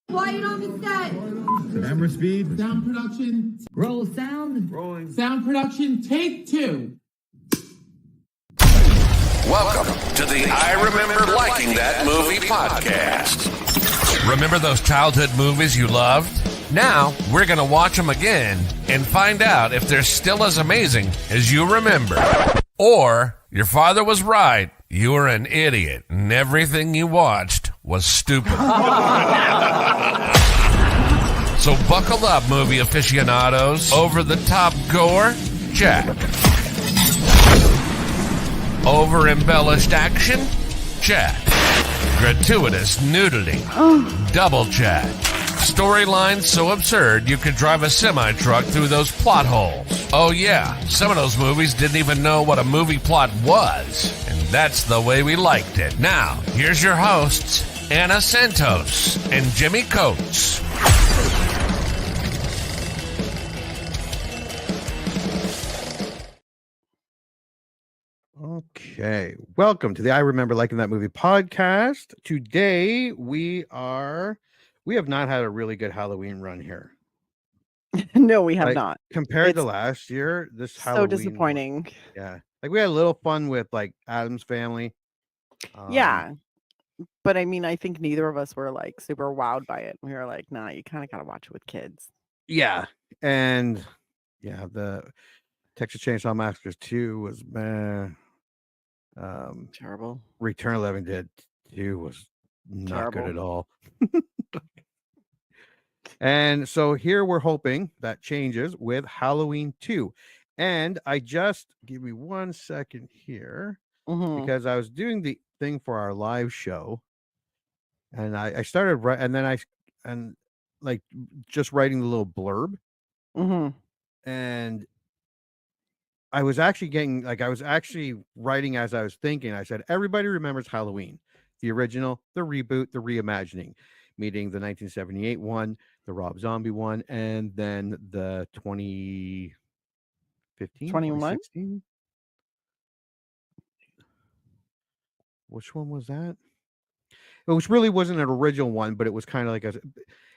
Quiet on the set. Camera speed. Sound production. Roll sound. Rolling. Sound production. Take 2. Welcome to the I Remember Liking That Movie podcast. Remember those childhood movies you loved? Now we're going to watch them again and find out if they're still as amazing as you remember. Or your father was right. You were an idiot and everything you watched was stupid. So buckle up, movie aficionados. Over the top gore? Check. Over embellished action? Check. Gratuitous nudity? Double check. Storylines so absurd you could drive a semi-truck through those plot holes. Oh yeah, some of those movies didn't even know what a movie plot was. And that's the way we liked it. Now, here's your hosts, Anna Santos and Jimmy Coates. Okay, welcome to the I Remember Liking That Movie podcast. Today we have not had a really good Halloween run here. No, we have not. Compared to last year, this Halloween so disappointing. Yeah, like we had a little fun with like Adam's Family. Yeah, but I mean, I think neither of us were like super wowed by it. We were like, nah, you kind of gotta watch it with kids. Yeah, and yeah, the Texas Chainsaw Massacre 2 was terrible. Return of the Living Dead 2 was not good at all. And so here we're hoping that changes with Halloween 2. And I just give me 1 second here because I was doing the thing for our live show, and I started and then just writing the little blurb, and I was actually writing as I was thinking. I said, everybody remembers Halloween, the original, the reboot, the reimagining, meaning the 1978 one, the Rob Zombie one, and then the 2015, 2016. Which one was that? Which really wasn't an original one, but it was kind of like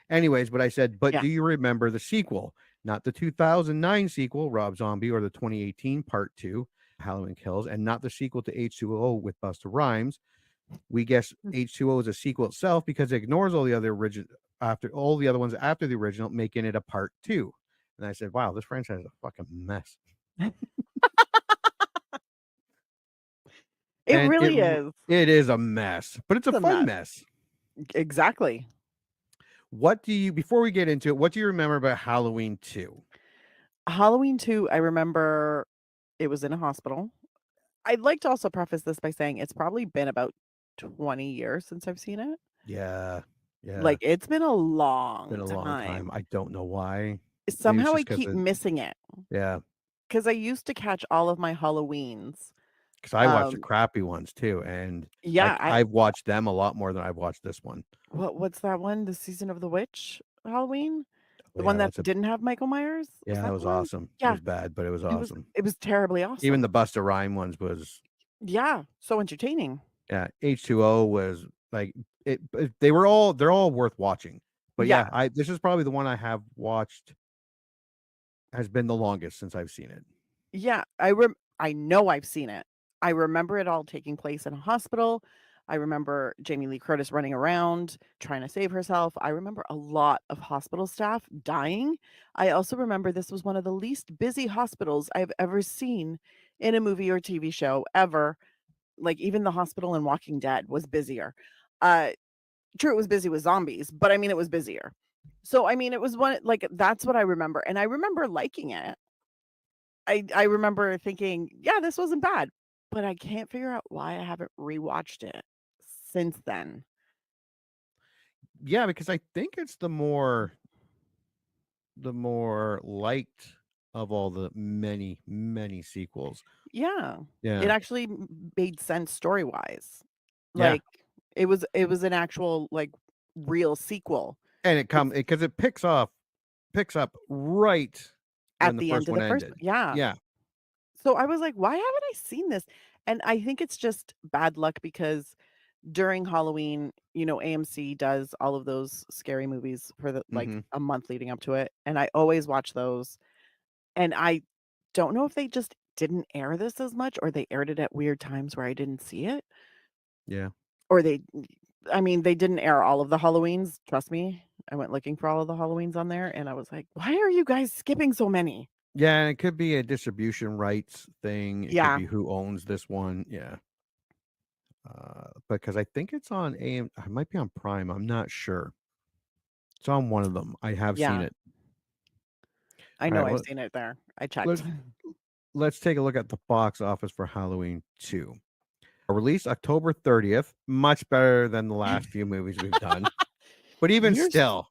anyways, but I said, do you remember the sequel? Not the 2009 sequel, Rob Zombie, or the 2018 Part 2, Halloween Kills, and not the sequel to H2O with Busta Rymes. We guess H2O is a sequel itself because it ignores all the other ones after the original, making it a Part 2. And I said, wow, this franchise is a fucking mess. It really is. It is a mess, but it's a fun mess. Exactly. Before we get into it, what do you remember about Halloween 2? Halloween 2, I remember it was in a hospital. I'd like to also preface this by saying it's probably been about 20 years since I've seen it. Yeah. Like, it's been a long time. I don't know why. Somehow I keep missing it. Yeah. Because I used to catch all of my Halloweens. Because I watched the crappy ones too, and yeah, I've watched them a lot more than I've watched this one. What's that one? The Season of the Witch Halloween, the one that didn't have Michael Myers. Yeah, that was awesome. Yeah. It was bad, but it was awesome. It was terribly awesome. Even the Busta Rhymes ones was so entertaining. Yeah, H2O was like it. They're all worth watching. But yeah, this is probably the one I have watched. Has been the longest since I've seen it. Yeah, I know I've seen it. I remember it all taking place in a hospital. I remember Jamie Lee Curtis running around trying to save herself. I remember a lot of hospital staff dying. I also remember this was one of the least busy hospitals I've ever seen in a movie or TV show ever. Like, even the hospital in Walking Dead was busier. True, it was busy with zombies, but I mean, it was busier. So, I mean, it was that's what I remember. And I remember liking it. I remember thinking, yeah, this wasn't bad. But I can't figure out why I haven't rewatched it since then. Yeah, because I think it's the more liked of all the many, many sequels. Yeah. It actually made sense story-wise. Like, it was an actual real sequel. And it picks up right at the end of the first. Yeah. So I was like, why haven't I seen this? And I think it's just bad luck because during Halloween, AMC does all of those scary movies for Mm-hmm. a month leading up to it, and I always watch those. And I don't know if they just didn't air this as much or they aired it at weird times where I didn't see it, Yeah. or they didn't air all of the Halloweens, trust me. I went looking for all of the Halloweens on there and I was like, "Why are you guys skipping so many?" Yeah, and it could be a distribution rights thing. It could Yeah. be who owns this one. Yeah. Because I think it's on AM. It might be on Prime. I'm not sure. It's on one of them. I have seen Yeah. it. I All know right. I've Well, seen it there. I checked. let's let's take a look at the box office for Halloween 2. Released October 30th. Much better than the last few movies we've done. But even You're s still,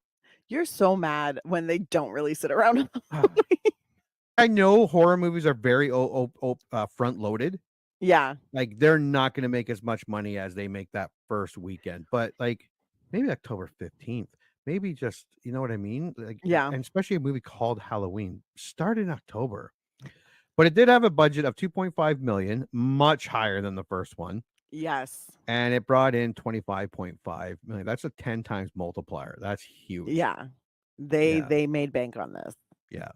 you're so mad when they don't release it around I know horror movies are very front loaded. Yeah. Like, they're not gonna make as much money as they make that first weekend, but, like, maybe October 15th, maybe just you know what I mean? Like, Yeah. and especially a movie called Halloween, start in October. But it did have a budget of 2.5 million, much higher than the first one, Yes. and it brought in 25.5 million. That's a 10 times multiplier. That's huge. Yeah. They Yeah, they made bank on this, yeah,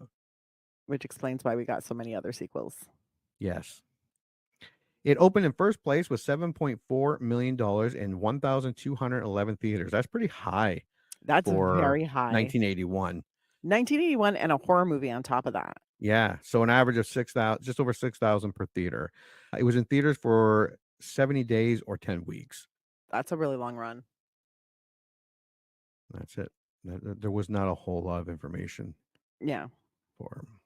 which explains why we got so many other sequels. yes. It opened in first place with $7.4 million in 1,211 theaters. That's pretty high That's for very high. 1981. 1981 and a horror movie on top of that. Yeah, so an average of 6,000, just over 6,000 per theater. It was in theaters for 70 days or 10 weeks. That's a really long run. That's it. There was not a whole lot of information Yeah. for 'em.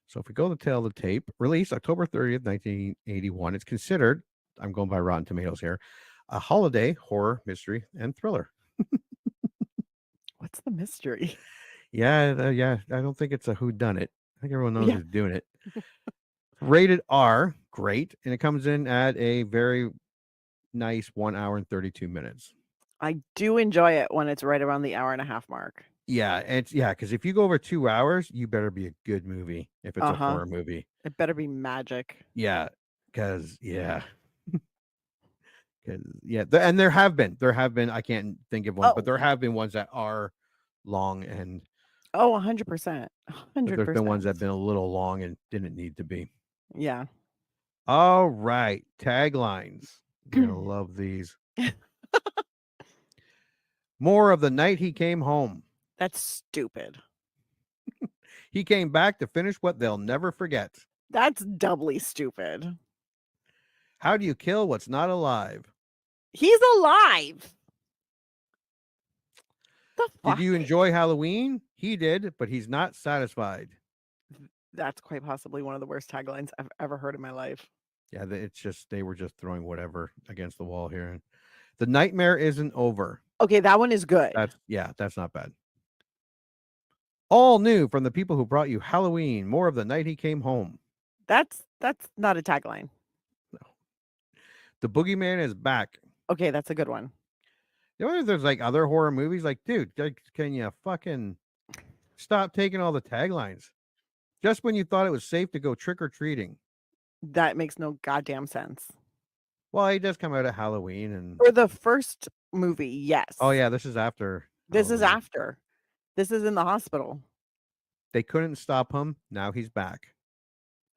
So if we go to the tail of the tape, released October 30th, 1981, it's considered, I'm going by Rotten Tomatoes here, a holiday horror, mystery, and thriller. What's the mystery? Yeah, yeah. I don't think it's a whodunit. I think everyone knows Yeah. who's doing it. Rated R, great, and it comes in at a very nice 1 hour and 32 minutes. I do enjoy it when it's right around the hour and a half mark. Yeah, it's because if you go over 2 hours, you better be a good movie if it's a Uh-huh. horror movie. It better be magic. Yeah, because and there have been, I can't think of one, but Oh. there have been ones that are long, and Oh, 100%. there's been ones 100%. that have been a little long and didn't need to be. Yeah. All right, taglines. You're gonna love these. More of the night he came home. That's stupid. He came back to finish what they'll never forget. That's doubly stupid. How do you kill what's not alive? He's alive. The fuck? Did you enjoy Halloween? He did, but he's not satisfied. That's quite possibly one of the worst taglines I've ever heard in my life. Yeah, they were just throwing whatever against the wall here. And the nightmare isn't over. Okay, that one is good. That's not bad. All new from the people who brought you Halloween. More of the night he came home. That's not a tagline. No. The boogeyman is back. Okay, that's a good one. You know, if there's like other horror movies, like, dude, can you fucking stop taking all the taglines? Just when you thought it was safe to go trick or treating. That makes no goddamn sense. Well, he does come out at Halloween, and For the first movie, yes. oh yeah, this is after. This is Halloween. after. This is in the hospital. They couldn't stop him. Now he's back.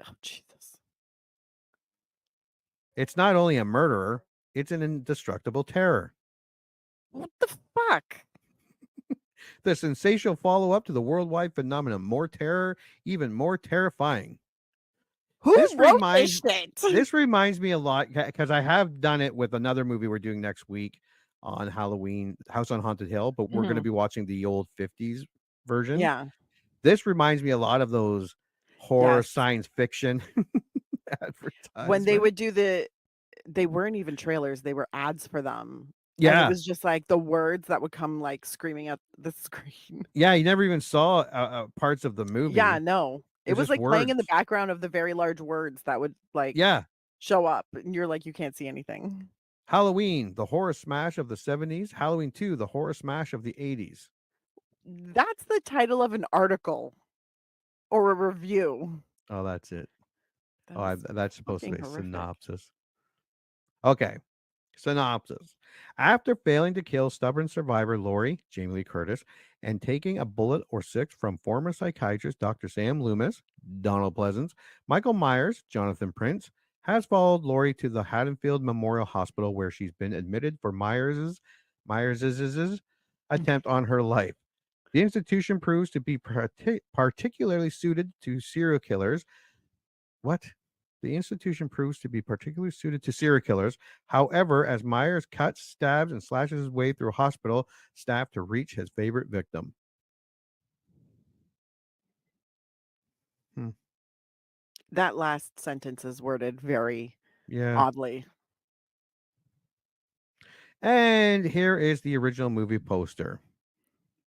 Oh, Jesus. It's not only a murderer, it's an indestructible terror. What the fuck? The sensational follow-up to the worldwide phenomenon. More terror, even more terrifying. Who wrote this shit? This reminds me a lot, because I have done it with another movie we're doing next week on Halloween, House on Haunted Hill, but we're going to be watching the old 50s version. Yeah. This reminds me a lot of those horror Yes. science fiction advertisements. When they would do they weren't even trailers, they were ads for them. Yeah. And it was just like the words that would come like screaming at the screen. Yeah, you never even saw parts of the movie. Yeah, no. It was just like playing in the words. background of the very large words that would like Yeah. show up and you're like, you can't see anything. Halloween, the horror smash of the 70s. Halloween 2, the horror smash of the 80s. That's the title of an article or a review. Oh, that's it. That is That's supposed to be a fucking horrific. synopsis. Okay. Synopsis. After failing to kill stubborn survivor Lori, Jamie Lee Curtis, and taking a bullet or six from former psychiatrist Dr. Sam Loomis, Donald Pleasance, Michael Myers, Jonathan Prince, has followed Lori to the Haddonfield Memorial Hospital where she's been admitted for Myers's attempt on her life. The institution proves to be particularly suited to serial killers. What? The institution proves to be particularly suited to serial killers. However, as Myers cuts, stabs, and slashes his way through hospital staff to reach his favorite victim. Hmm. That last sentence is worded very Yeah. oddly. And here is the original movie poster.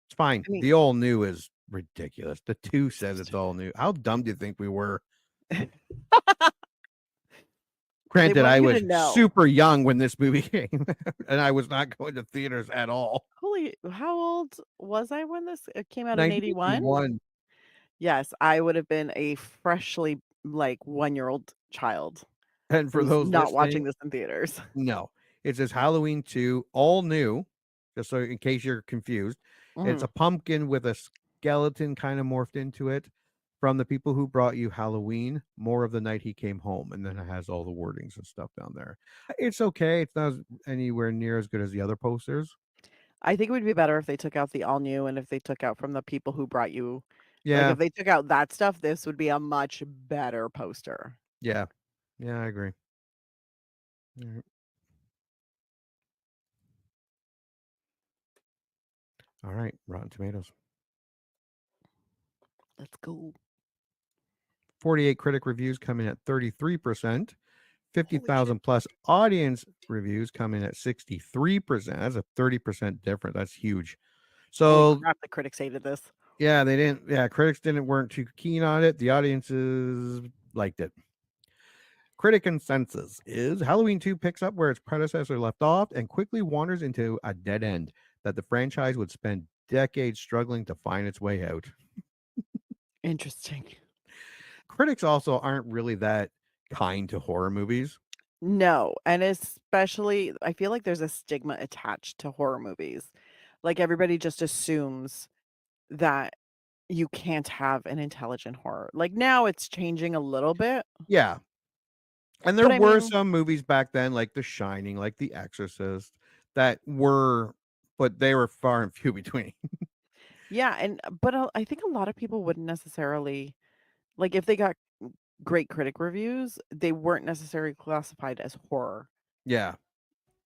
It's fine. I mean, The all new is ridiculous. The 2 says it's all new. How dumb do you think we were? Granted, want I you was to know. super young when this movie came, and I was not going to theaters at all. Holy, how old was I when it came out in 81? 1981. Yes, I would have been a freshly, like, 1-year-old child And who for was those not watching listening, this in theaters. no, it says Halloween 2, all new. Just so in case you're confused, it's Mhm. a pumpkin with a skeleton kind of morphed into it from the people who brought you Halloween. More of the night he came home, and then it has all the wordings and stuff down there. It's okay. It's not anywhere near as good as the other posters. I think it would be better if they took out the all new and if they took out from the people who brought you like, Yeah, if they took out that stuff, this would be a much better poster. yeah, yeah. I agree. All right. All right, Rotten Tomatoes. Let's go. 48 critic reviews coming at 33%. Holy 50,000 shit. plus audience reviews coming at 63%. That's a 30% difference. That's huge. Holy So, crap, the critics hated this. yeah, they didn't, yeah, critics weren't too keen on it. The audiences liked it. Critic consensus is Halloween 2 picks up where its predecessor left off and quickly wanders into a dead end that the franchise would spend decades struggling to find its way out. Interesting. Critics also aren't really that kind to horror movies. No, and especially I feel like there's a stigma attached to horror movies. Like, everybody just assumes that you can't have an intelligent horror. Like, now it's changing a little bit, Yeah. And there but I were mean some movies back then, like The Shining, like The Exorcist, that were, but they were far and few between. yeah, and but I think a lot of people wouldn't necessarily like, if they got great critic reviews, they weren't necessarily classified as horror, Yeah.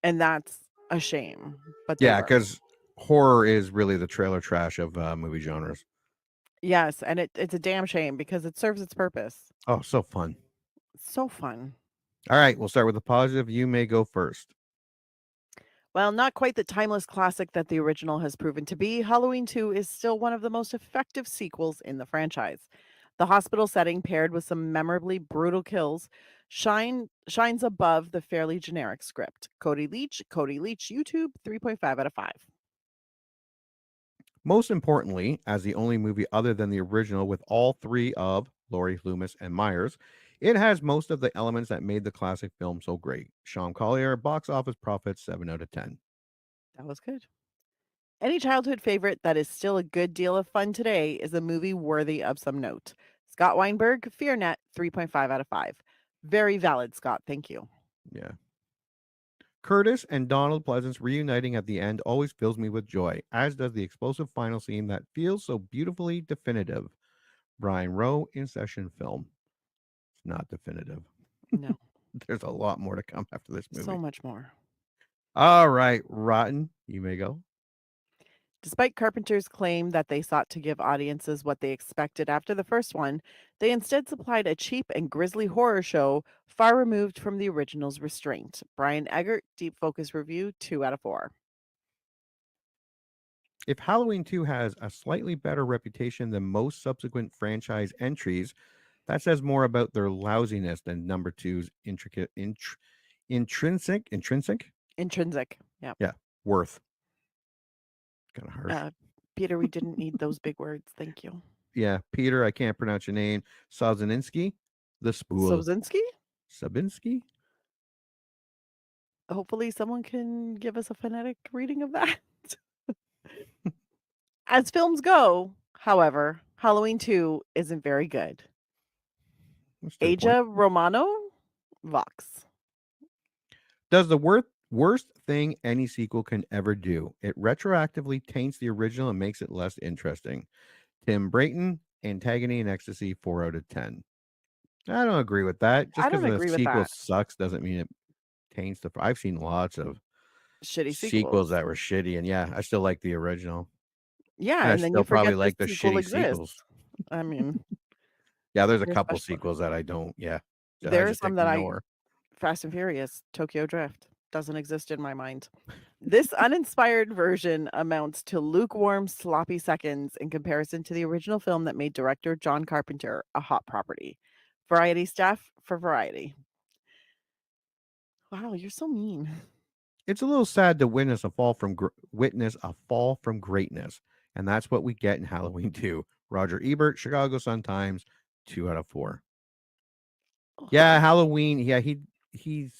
and that's a shame, but they Yeah. were. Because horror is really the trailer trash of movie genres. Yes, and it's a damn shame because it serves its purpose. Oh, so fun. It's so fun. All right. We'll start with the positive. You may go first. While not quite the timeless classic that the original has proven to be, Halloween 2 is still one of the most effective sequels in the franchise. The hospital setting, paired with some memorably brutal kills, shines above the fairly generic script. Cody Leach, YouTube, 3.5 out of 5. Most importantly, as the only movie other than the original with all three of Laurie, Loomis, and Myers, it has most of the elements that made the classic film so great. Sean Collier, box office profits 7 out of 10. That was good. Any childhood favorite that is still a good deal of fun today is a movie worthy of some note. Scott Weinberg, FearNet, 3.5 out of 5. Very valid, Scott. Thank you. Yeah. Curtis and Donald Pleasance reuniting at the end always fills me with joy, as does the explosive final scene that feels so beautifully definitive. Brian Rowe in session film. It's not definitive. No, There's a lot more to come after this movie. so much more. All right, Rotten, you may go. Despite Carpenter's claim that they sought to give audiences what they expected after the first one, they instead supplied a cheap and grisly horror show far removed from the original's restraint. Brian Eggert, Deep Focus Review, 2 out of 4. If Halloween 2 has a slightly better reputation than most subsequent franchise entries, that says more about their lousiness than number two's intrinsic Yeah. yeah, worth. Kind of harsh. Peter, we didn't need those big words. Thank you. Yeah, Peter, I can't pronounce your name. Sozinski, the spool. Sozinski? Sabinski? Hopefully someone can give us a phonetic reading of that. As films go, however, Halloween 2 isn't very good. That's to the point. Aja Romano? Vox. Does the worst thing any sequel can ever do. It retroactively taints the original and makes it less interesting. Tim Brayton, Antagony and Ecstasy, 4 out of 10. I don't agree with that. Just I because don't the agree with sequel that. sucks doesn't mean it taints the. I've seen lots of Shitty sequels sequels. that were shitty, and yeah, I still like the original, Yeah, and I and then you still probably forget the like the sequel shitty sequels. exists. I mean, Yeah, there's a there's couple special sequels that I don't. Yeah, I there are just some that I ignore. Fast and Furious, Tokyo Drift doesn't exist in my mind. This uninspired version amounts to lukewarm, sloppy seconds in comparison to the original film that made director John Carpenter a hot property. Variety staff for Variety. Wow, you're so mean. It's a little sad to witness a fall from greatness, and that's what we get in Halloween 2. Roger Ebert, Chicago Sun Times, 2 out of 4. Yeah, Halloween. Yeah, he's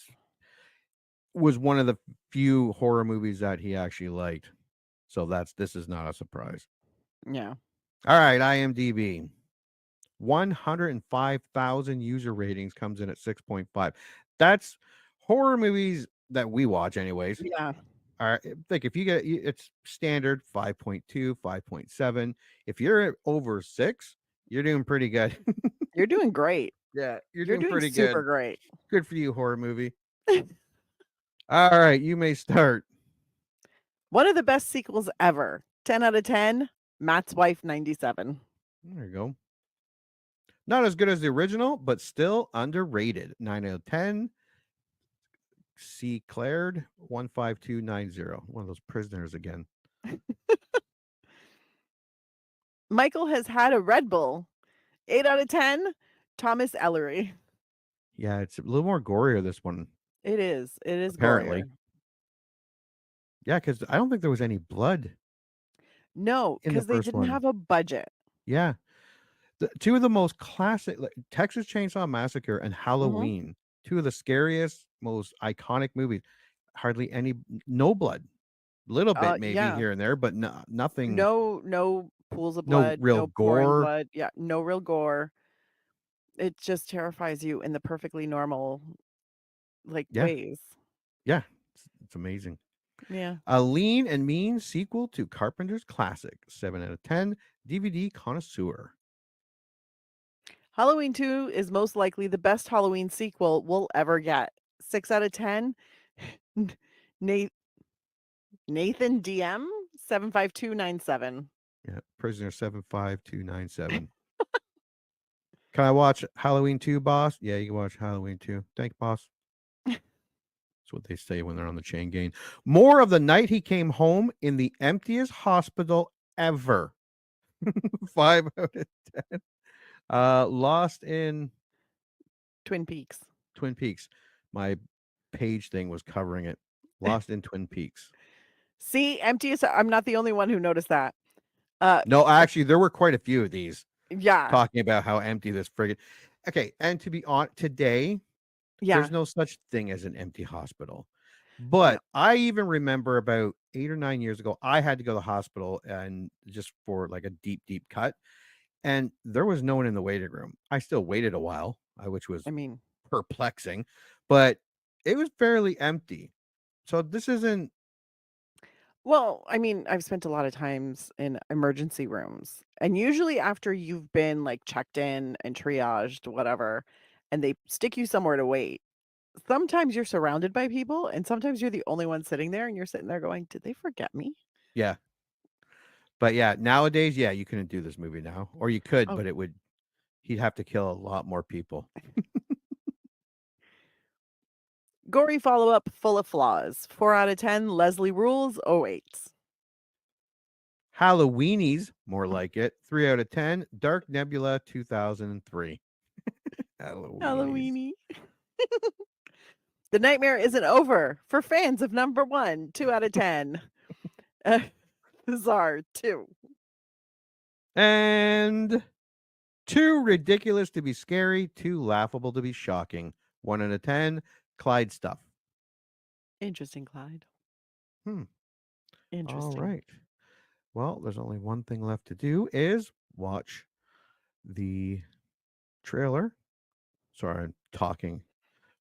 was one of the few horror movies that he actually liked. So this is not a surprise. Yeah. All right, IMDb. 105,000 user ratings, comes in at 6.5. That's horror movies that we watch anyways. Yeah. All right, like if you get it's standard 5.2, 5.7. If you're over 6, you're doing pretty good. You're doing great. Yeah, you're You're doing doing pretty super good. great. Good for you, horror movie. All right, you may start. One of the best sequels ever. 10 out of 10. Matt's Wife 97. There you go. Not as good as the original, but still underrated. 9 out of 10. C. Claired 15290. One of those prisoners again. Michael has had a Red Bull. 8 out of 10. Thomas Ellery. Yeah, it's a little more gorier, this one. It is. It is Apparently. gorier. Yeah, because I don't think there was any blood. No, in the because they first didn't one. have a budget. Yeah. Two of the most classic, Texas Chainsaw Massacre and Halloween, two of the scariest, most iconic movies. Hardly no blood. Little bit maybe Yeah. here and there, but nothing. No pools of No blood, real no pouring gore. blood. Yeah, no real gore. It just terrifies you in the perfectly normal Yeah. ways. Yeah. It's amazing. Yeah. A Lean and Mean sequel to Carpenter's classic. 7 out of 10. DVD connoisseur. Halloween 2 is most likely the best Halloween sequel we'll ever get. 6 out of 10. Nathan DM 75297. Yeah, Prisoner 75297. Can I watch Halloween 2, boss? Yeah, you can watch Halloween 2. Thanks, boss. That's what they say when they're on the chain gang. More of the night he came home in the emptiest hospital ever. 5 out of 10. Lost in Twin Peaks. Twin Peaks. My page thing was covering it. Lost in Twin Peaks. See, emptiest. I'm not the only one who noticed that. No, actually, there were quite a few of these. Yeah. Talking about how empty this friggin'. Okay, and to be on today, there's no such thing as an empty hospital. But I even remember about 8 or 9 years ago, I had to go to the hospital and just for like a deep, deep cut. And there was no one in the waiting room. I still waited a while, which was perplexing, but it was fairly empty. So this isn't. Well, I mean, I've spent a lot of times in emergency rooms, and usually after you've been checked in and triaged, whatever, and they stick you somewhere to wait, sometimes you're surrounded by people, and sometimes you're the only one sitting there, and you're sitting there going, "Did they forget me?" Yeah. But yeah, nowadays, yeah, you couldn't do this movie now, or you could, but he'd have to kill a lot more people. Gory follow-up full of flaws. 4 out of 10. Leslie Rules 08. Halloweenies, more like it. 3 out of 10. Dark Nebula 2003. Halloweenie. The nightmare isn't over for fans of number 1. 2 out of 10. Bizarre 2. And too ridiculous to be scary, too laughable to be shocking. 1 out of 10. Clyde stuff. Interesting, Clyde. All Interesting. right. Well, there's only one thing left to do is watch the trailer. Sorry, I'm talking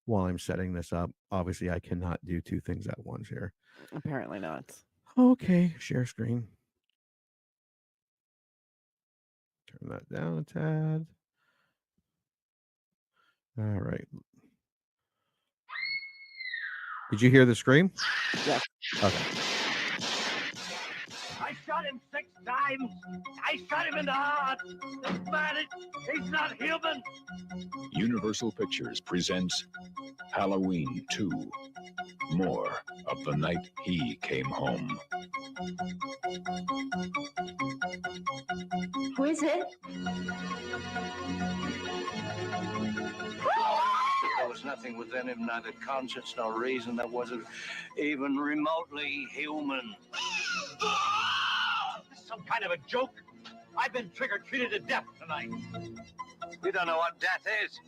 while I'm setting this up. Obviously, I cannot do two things at once here. Apparently not. Okay, share screen. Turn that down a tad. All right. Did you hear the scream? Yes. Okay. I shot him 6 times. I shot him in the heart. This man, he's not human. Universal Pictures presents Halloween 2, More of the Night He Came Home. Who is it? There was nothing within him, neither conscience nor reason, that wasn't even remotely human. This is some kind of a joke. I've been trick-or-treated to death tonight. You don't know what death is.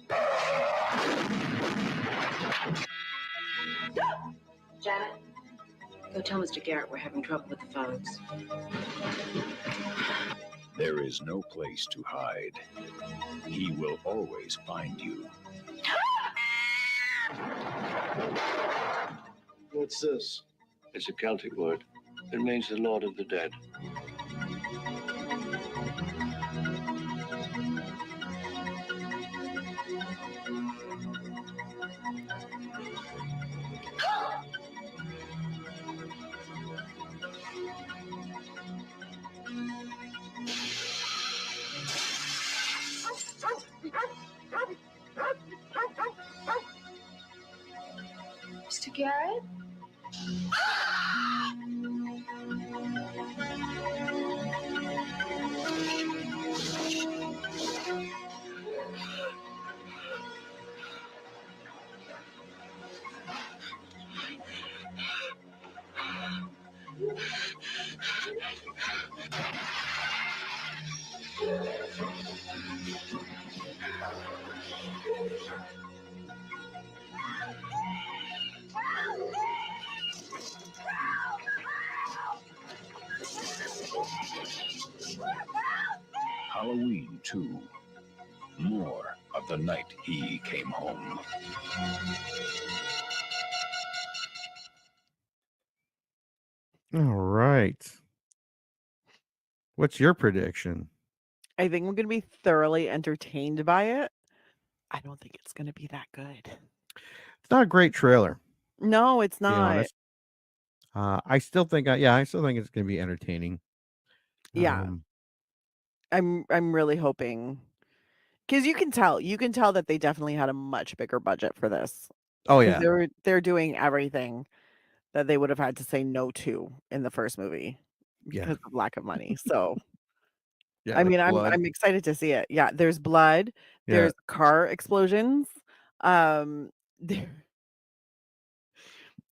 Janet, go tell Mr. Garrett we're having trouble with the phones. There is no place to hide. He will always find you. What's this? It's a Celtic word. It means the Lord of the Dead. Mr. Garrett? Halloween 2, More of the Night He Came Home. All right. What's your prediction? I think I'm going to be thoroughly entertained by it. I don't think it's going to be that good. It's not a great trailer. No, it's To be not. honest. I still think it's going to be entertaining. Yeah. I'm really hoping, because you can tell that they definitely had a much bigger budget for this. Oh 'Cause yeah. they're doing everything that they would have had to say no to in the first movie Yeah. because of lack of money. So Yeah. I like mean, blood. I'm excited to see it. Yeah, there's blood, Yeah. there's car explosions,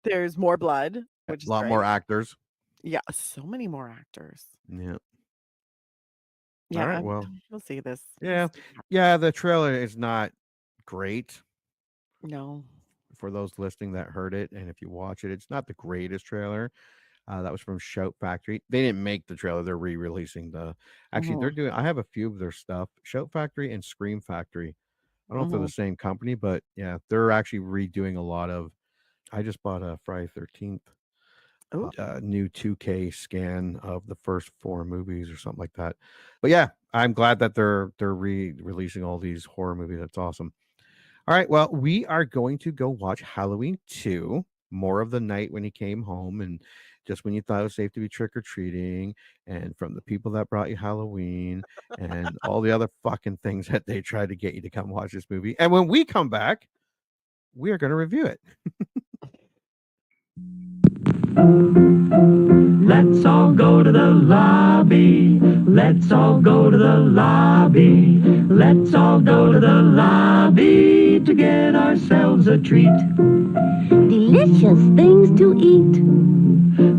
there's more blood, which is a lot great. more actors. Yeah, so many more actors. Yeah. Yeah, All right. Well, we'll see this. yeah. Yeah. The trailer is not great No. for those listening that heard it. And if you watch it, it's not the greatest trailer. That was from Shout Factory. They didn't make the trailer. They're re-releasing they're doing, I have a few of their stuff, Shout Factory and Scream Factory. I don't know if they're the same company, but yeah, they're actually redoing a lot of, I just bought a Friday 13th new 2K scan of the first 4 movies or something like that. But yeah, I'm glad that they're re-releasing all these horror movies. That's awesome. All right, well, we are going to go watch Halloween 2, More of the Night When He Came Home, and just when you thought it was safe to be trick-or-treating, and From the People That Brought You Halloween, and all the other fucking things that they tried to get you to come watch this movie. And when we come back, we are going to review it. Let's all go to the lobby. Let's all go to the lobby. Let's all go to the lobby to get ourselves a treat. Delicious things to eat.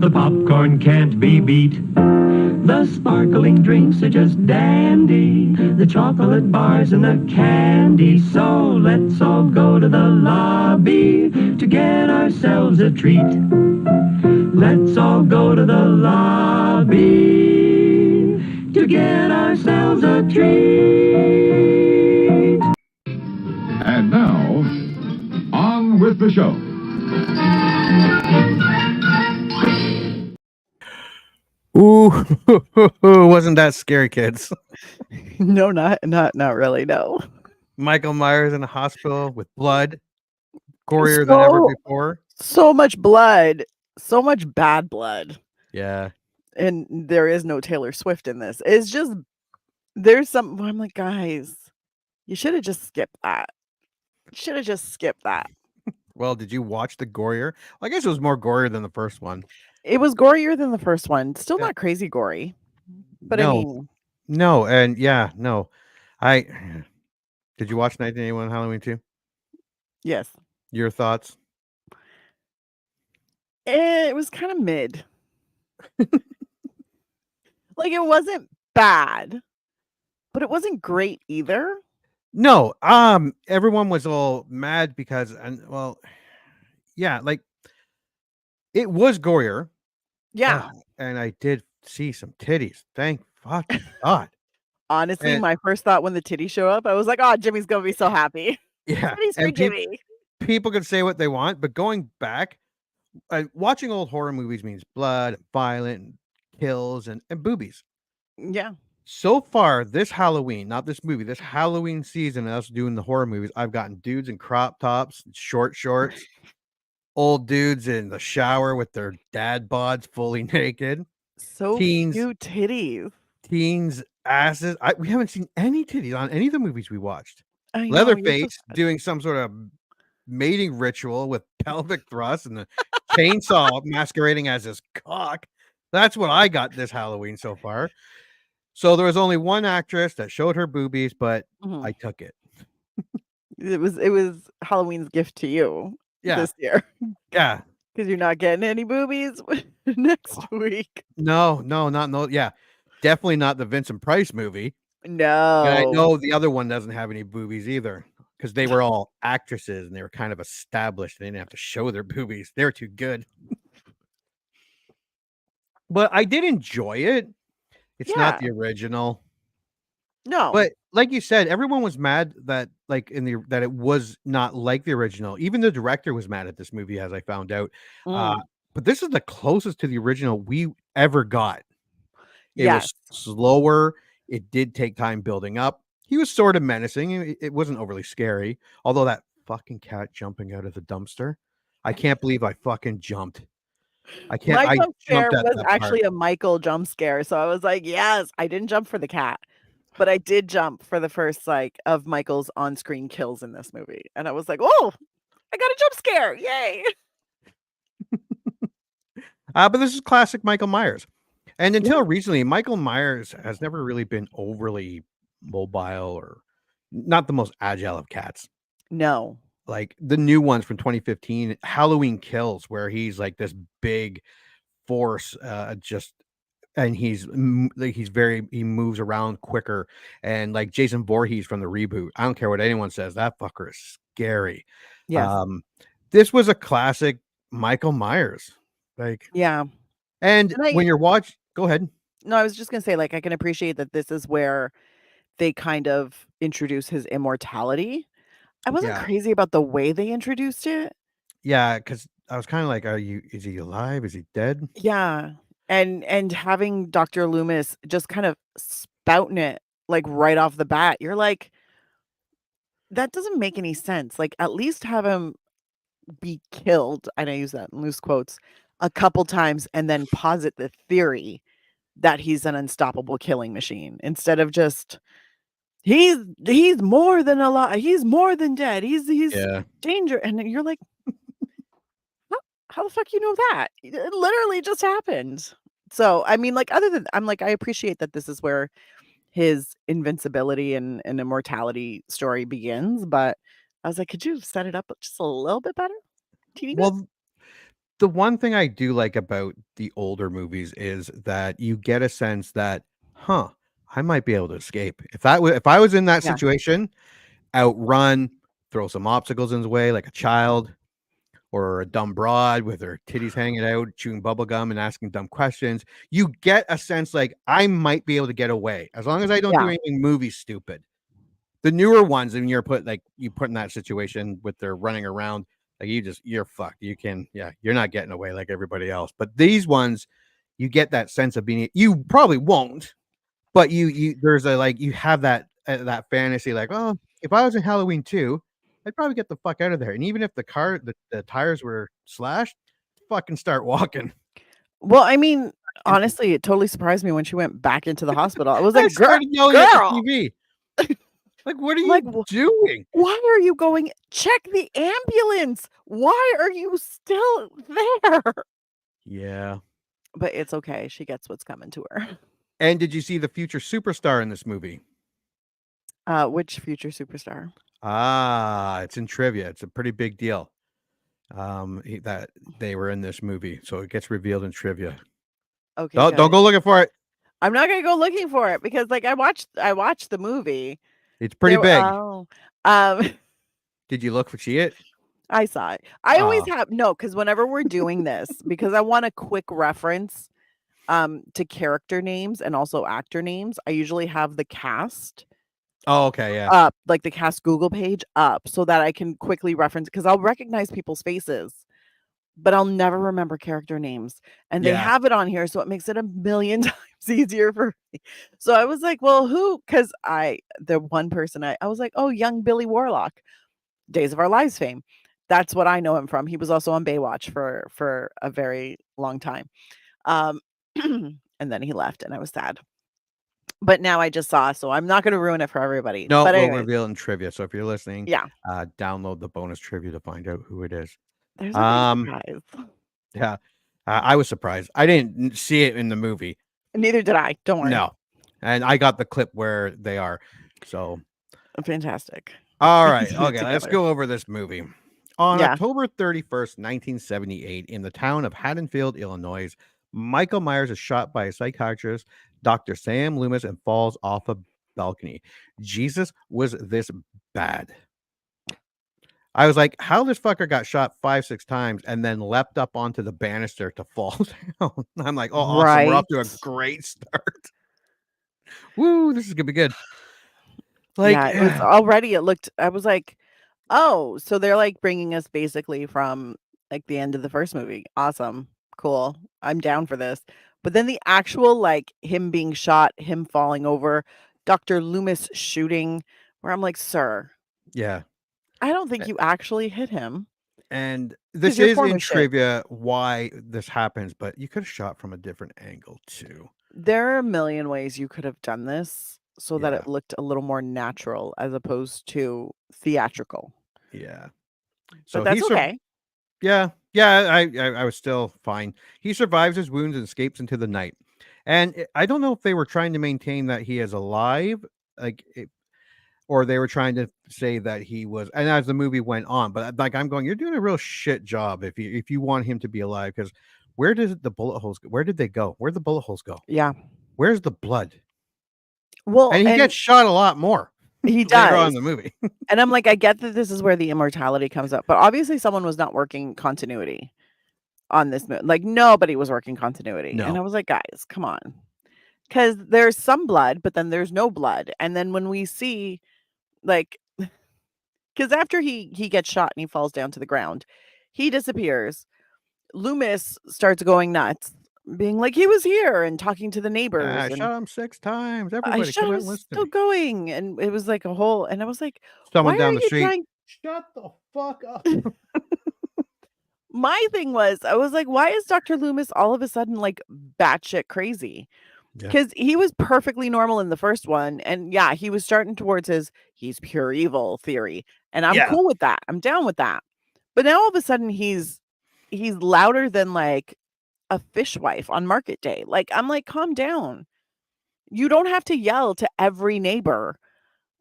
The popcorn can't be beat. The sparkling drinks are just dandy, the chocolate bars and the candy. So let's all go to the lobby to get ourselves a treat. Let's all go to the lobby to get ourselves a treat. And now, on with the show. Ooh, wasn't that scary, kids? No, not really. No. Michael Myers in a hospital with blood, gorier than ever before. So much blood, so much bad blood. Yeah. And there is no Taylor Swift in this. It's just there's some. I'm like, guys, you should have just skipped that. Should have just skipped that. Well, did you watch the gorier? I guess it was more gorier than the first one. It was gorier than the first one. Still Yeah. not crazy gory, but No. I mean, No, and yeah, no. Did you watch 1981 Halloween 2? yes, Your thoughts? it was kind of mid. Like it wasn't bad, but it wasn't great either. No, everyone was all mad because, and well, yeah, like it was gorier. Yeah. And I did see some titties. Thank fucking God. Honestly, And- my first thought when the titties show up, I was like, "Oh, Jimmy's gonna be so happy." Yeah, Titties for and Jimmy. people can say what they want, but going back, watching old horror movies means blood, and violent, and kills, and boobies. Yeah. So far, this Halloween, not this movie, this Halloween season, and us doing the horror movies, I've gotten dudes in crop tops, short shorts, old dudes in the shower with their dad bods fully naked, So Teens. cute titties. teens' asses. We haven't seen any titties on any of the movies we watched. I know, you're so Leatherface sad. doing some sort of mating ritual with pelvic thrust and the chainsaw masquerading as his cock. That's what I got this Halloween so far. So there was only one actress that showed her boobies, but Mhm. I took it. It was Halloween's gift to you Yeah. this year Yeah. because you're not getting any boobies next week. No. Yeah. Definitely not the Vincent Price movie. No. And I know the other one doesn't have any boobies either because they were all actresses and they were kind of established. They didn't have to show their boobies. They were too good. But I did enjoy it. It's not the original. No. But like you said, everyone was mad that that it was not like the original. Even the director was mad at this movie, as I found out. But this is the closest to the original we ever got. It was slower. It did take time building up. He was sort of menacing. It wasn't overly scary. Although that fucking cat jumping out of the dumpster, I can't believe I fucking jumped. I can't. My I jump scare jumped at was that actually part. a Michael jump scare. So I was like, yes, I didn't jump for the cat, but I did jump for the first of Michael's on-screen kills in this movie. And I was like, oh, I got a jump scare. Yay. But this is classic Michael Myers. And until recently, Michael Myers has never really been overly mobile or not the most agile of cats. No. Like the new ones from 2015, Halloween Kills, where he's like this big force, and he moves around quicker, and like Jason Voorhees from the reboot. I don't care what anyone says, that fucker is scary. Yes. This was a classic Michael Myers. Yeah. And when you're watching, go ahead. No, I was just gonna say, I can appreciate that this is where they kind of introduce his immortality. I wasn't crazy about the way they introduced it. Yeah, because I was kind of like, is he alive? Is he dead? Yeah. And having Dr. Loomis just kind of spouting it right off the bat, you're like, that doesn't make any sense. At least have him be killed, and I use that in loose quotes, a couple times and then posit the theory that he's an unstoppable killing machine instead of just he's more than alive, he's more than dead, he's danger, and you're like, how the fuck you know that? It literally just happened. So I mean, other than I appreciate that this is where his invincibility and immortality story begins, but I was like, could you have set it up just a little bit better? Teeny bit? Well, The one thing I do like about the older movies is that you get a sense that, I might be able to escape. If I was in that Yeah. situation, outrun, throw some obstacles in his way like a child or a dumb broad with her titties hanging out, chewing bubble gum and asking dumb questions. You get a sense like I might be able to get away as long as I don't do Yeah. anything movie stupid. The newer ones, and you put in that situation with their running around, like you're fucked. You're not getting away like everybody else. But these ones, you get that sense of being. You probably won't, but there's you have that fantasy like, oh, if I was in Halloween 2, I'd probably get the fuck out of there. And even if the tires were slashed, fucking start walking. Well, I mean, honestly, it totally surprised me when she went back into the hospital. I was I like, started yelling at the girl, TV. Like, what are like, you doing? why are you going? Check the ambulance. Why are you still there? Yeah. But it's okay. She gets what's coming to her. And did you see the future superstar in this movie? Which future superstar? It's in trivia. It's a pretty big deal. That they were in this movie, so it gets revealed in trivia. Okay, Don't go looking for it. I'm not gonna go looking for it because, like, I watched the movie. It's pretty big. Did you look for see it? I saw it. I always have because whenever we're doing this, because I want a quick reference to character names and also actor names, I usually have the cast Oh, okay, yeah. up, like the cast Google page up, so that I can quickly reference because I'll recognize people's faces, but I'll never remember character names. And they have it on here, so it makes it a million times easier for me. So I was like, well, who? Because the one person I was like, oh, young Billy Warlock, Days of Our Lives fame. That's what I know him from. He was also on Baywatch for a very long time. And then he left and I was sad. But now I just saw, so I'm not going to ruin it for everybody. No, but we'll reveal in trivia. So if you're listening, download the bonus trivia to find out who it is. There's a big surprise. Yeah, I was surprised. I didn't see it in the movie. Neither did I. Don't worry. No, and I got the clip where they are. So fantastic. All right. Okay, let's go over this movie. On Yeah. October 31st, 1978, in the town of Haddonfield, Illinois, Michael Myers is shot by a psychiatrist, Dr. Sam Loomis, and falls off a balcony. Jesus, was this bad? I was like, how this fucker got shot 5-6 times and then leapt up onto the banister to fall down? I'm like, oh, awesome. We're off to a great start. Woo, this is gonna be good. Like, yeah, it was already, I was like, oh, so they're like bringing us basically from like the end of the first movie. Awesome. Cool. I'm down for this. But then the actual, like, him being shot, him falling over, Dr. Loomis shooting, where I'm like, sir. Yeah. I don't think you actually hit him. And this is in trivia why this happens, but you could have shot from a different angle too. There are a million ways you could have done this so that it looked a little more natural as opposed to theatrical. Yeah. So that's okay. Yeah. I was still fine. He survives his wounds and escapes into the night. And I don't know if they were trying to maintain that he is alive, or they were trying to say that he was. And as the movie went on, but like I'm going, you're doing a real shit job if you want him to be alive, because where did the bullet holes go? Where did they go? Where'd the bullet holes go? Yeah. Where's the blood? Well, and he gets shot a lot more. He does later on in the movie. And I'm like, I get that this is where the immortality comes up, but obviously someone was not working continuity on this movie. Like nobody was working continuity. No. And I was like, guys, come on. Because there's some blood, but then there's no blood. And then when we see, like, because after he gets shot and he falls down to the ground, he disappears. Loomis starts going nuts, being like, he was here and talking to the neighbors. I shot him 6 times. Everybody, I shot him, still going. And it was like a whole, and I was like, someone why down are the you street. trying? Shut the fuck up. My thing was, I was like, why is Dr. Loomis all of a sudden like batshit crazy? Because he was perfectly normal in the first one. And yeah, he was starting towards he's pure evil theory. And I'm cool with that. I'm down with that. But now all of a sudden he's louder than like a fishwife on market day. Like, I'm like, calm down. You don't have to yell to every neighbor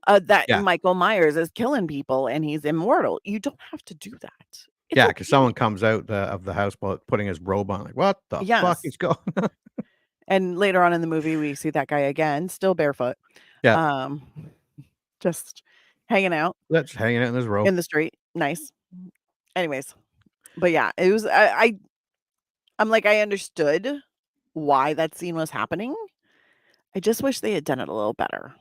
that Michael Myers is killing people and he's immortal. You don't have to do that. It's Yeah, because okay. someone comes out of the house while putting his robe on. Like, what the fuck Yes. is going on? And later on in the movie, we see that guy again, still barefoot. Yeah. Just hanging out That's hanging out in his robe. in the street. Nice. Anyways, but yeah, it was I'm like, I understood why that scene was happening. I just wish they had done it a little better.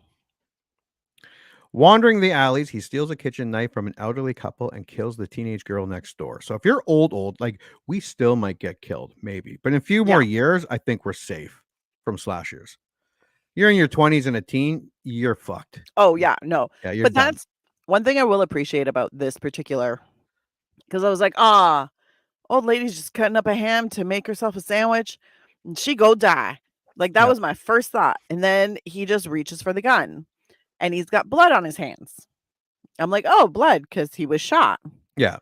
Wandering the alleys, he steals a kitchen knife from an elderly couple and kills the teenage girl next door. So if you're old, like we still might get killed, maybe. But in a few more years, I think we're safe from slashers. You're in your 20s and a teen, you're fucked. Oh yeah, no. Yeah, you're But done. that's one thing I will appreciate about this particular, because I was like, old lady's just cutting up a ham to make herself a sandwich and she go die. Like that was my first thought. And then he just reaches for the gun and he's got blood on his hands. I'm like, oh, blood, because he was shot. Yeah.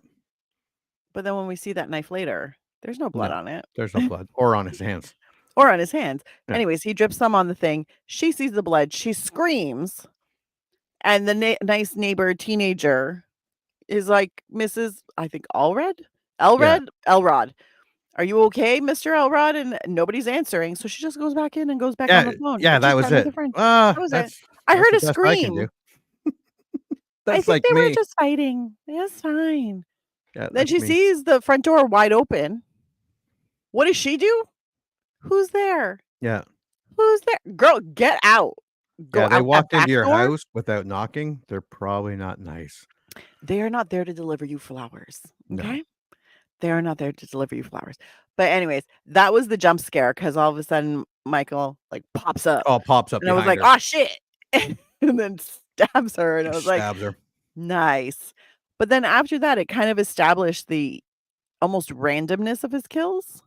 But then when we see that knife later, there's no blood on it. There's no blood or on his hands. Or on his hands. Yeah. Anyways, he drips some on the thing. She sees the blood. She screams. And the nice neighbor teenager is like, Mrs. I think Elrod? Elrod. Are you okay, Mr. Elrod? And nobody's answering. So she just goes back in and goes back on the phone. Yeah, that was it. That was it. I heard a scream. That's I think like they were me. just fighting. It's fine. Yeah, Then she sees the front door wide open. What does she do? Who's there? Yeah. Who's there? Girl, get out. Go Yeah, they out walked that into your back door. house without knocking. They're probably not nice. They are not there to deliver you flowers. No. Okay? They are not there to deliver you flowers. But anyways, that was the jump scare because all of a sudden Michael like pops up. Oh, pops up. And I was like, behind oh shit. And then stabs her. And I was like, stabs her. Nice. But then after that, it kind of established the almost randomness of his kills.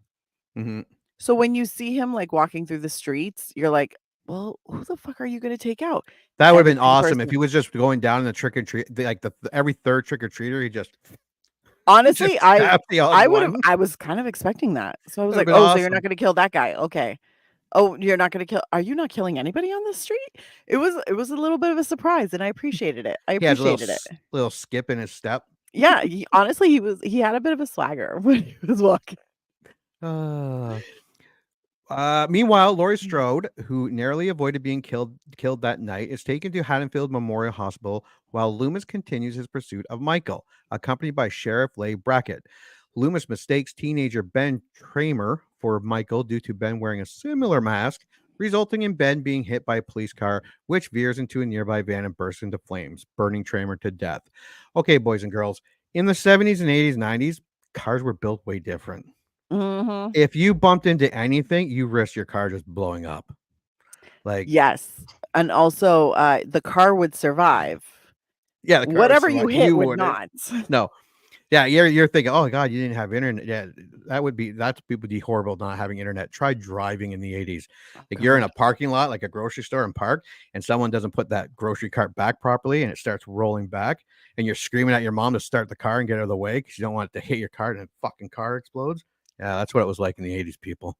Mm-hmm. So when you see him like walking through the streets, you're like, well, who the fuck are you going to take out? That would have Every been awesome person. if he was just going down in the trick or treat, like every third trick or treater, he just honestly, just I stabbed the odd would have. one. I was kind of expecting that. So I was That'd like, been oh, so you're awesome. not going to kill that guy? Okay. Oh, you're not going to kill. Are you not killing anybody on the street? It was a little bit of a surprise, and I appreciated it. I He had a appreciated it. little skip in his step. Yeah, honestly, he had a bit of a swagger when he was walking. Meanwhile, Laurie Strode, who narrowly avoided being killed that night, is taken to Haddonfield Memorial Hospital while Loomis continues his pursuit of Michael, accompanied by Sheriff Leigh Brackett. Loomis mistakes teenager Ben Tramer for Michael due to Ben wearing a similar mask, resulting in Ben being hit by a police car, which veers into a nearby van and bursts into flames, burning Tramer to death. Okay, boys and girls, in the 70s and 80s, 90s, cars were built way different. Mm-hmm. If you bumped into anything, you risk your car just blowing up. Like yes, and also the car would survive. Yeah, the car whatever would you survive. hit You would wouldn't. not. No. Yeah, you're thinking, oh God, you didn't have internet. Yeah, that would be horrible not having internet. Try driving in the 80s. Like you're in a parking lot, like a grocery store and park, and someone doesn't put that grocery cart back properly and it starts rolling back, and you're screaming at your mom to start the car and get out of the way because you don't want it to hit your car and the fucking car explodes. Yeah, that's what it was like in the 80s, people.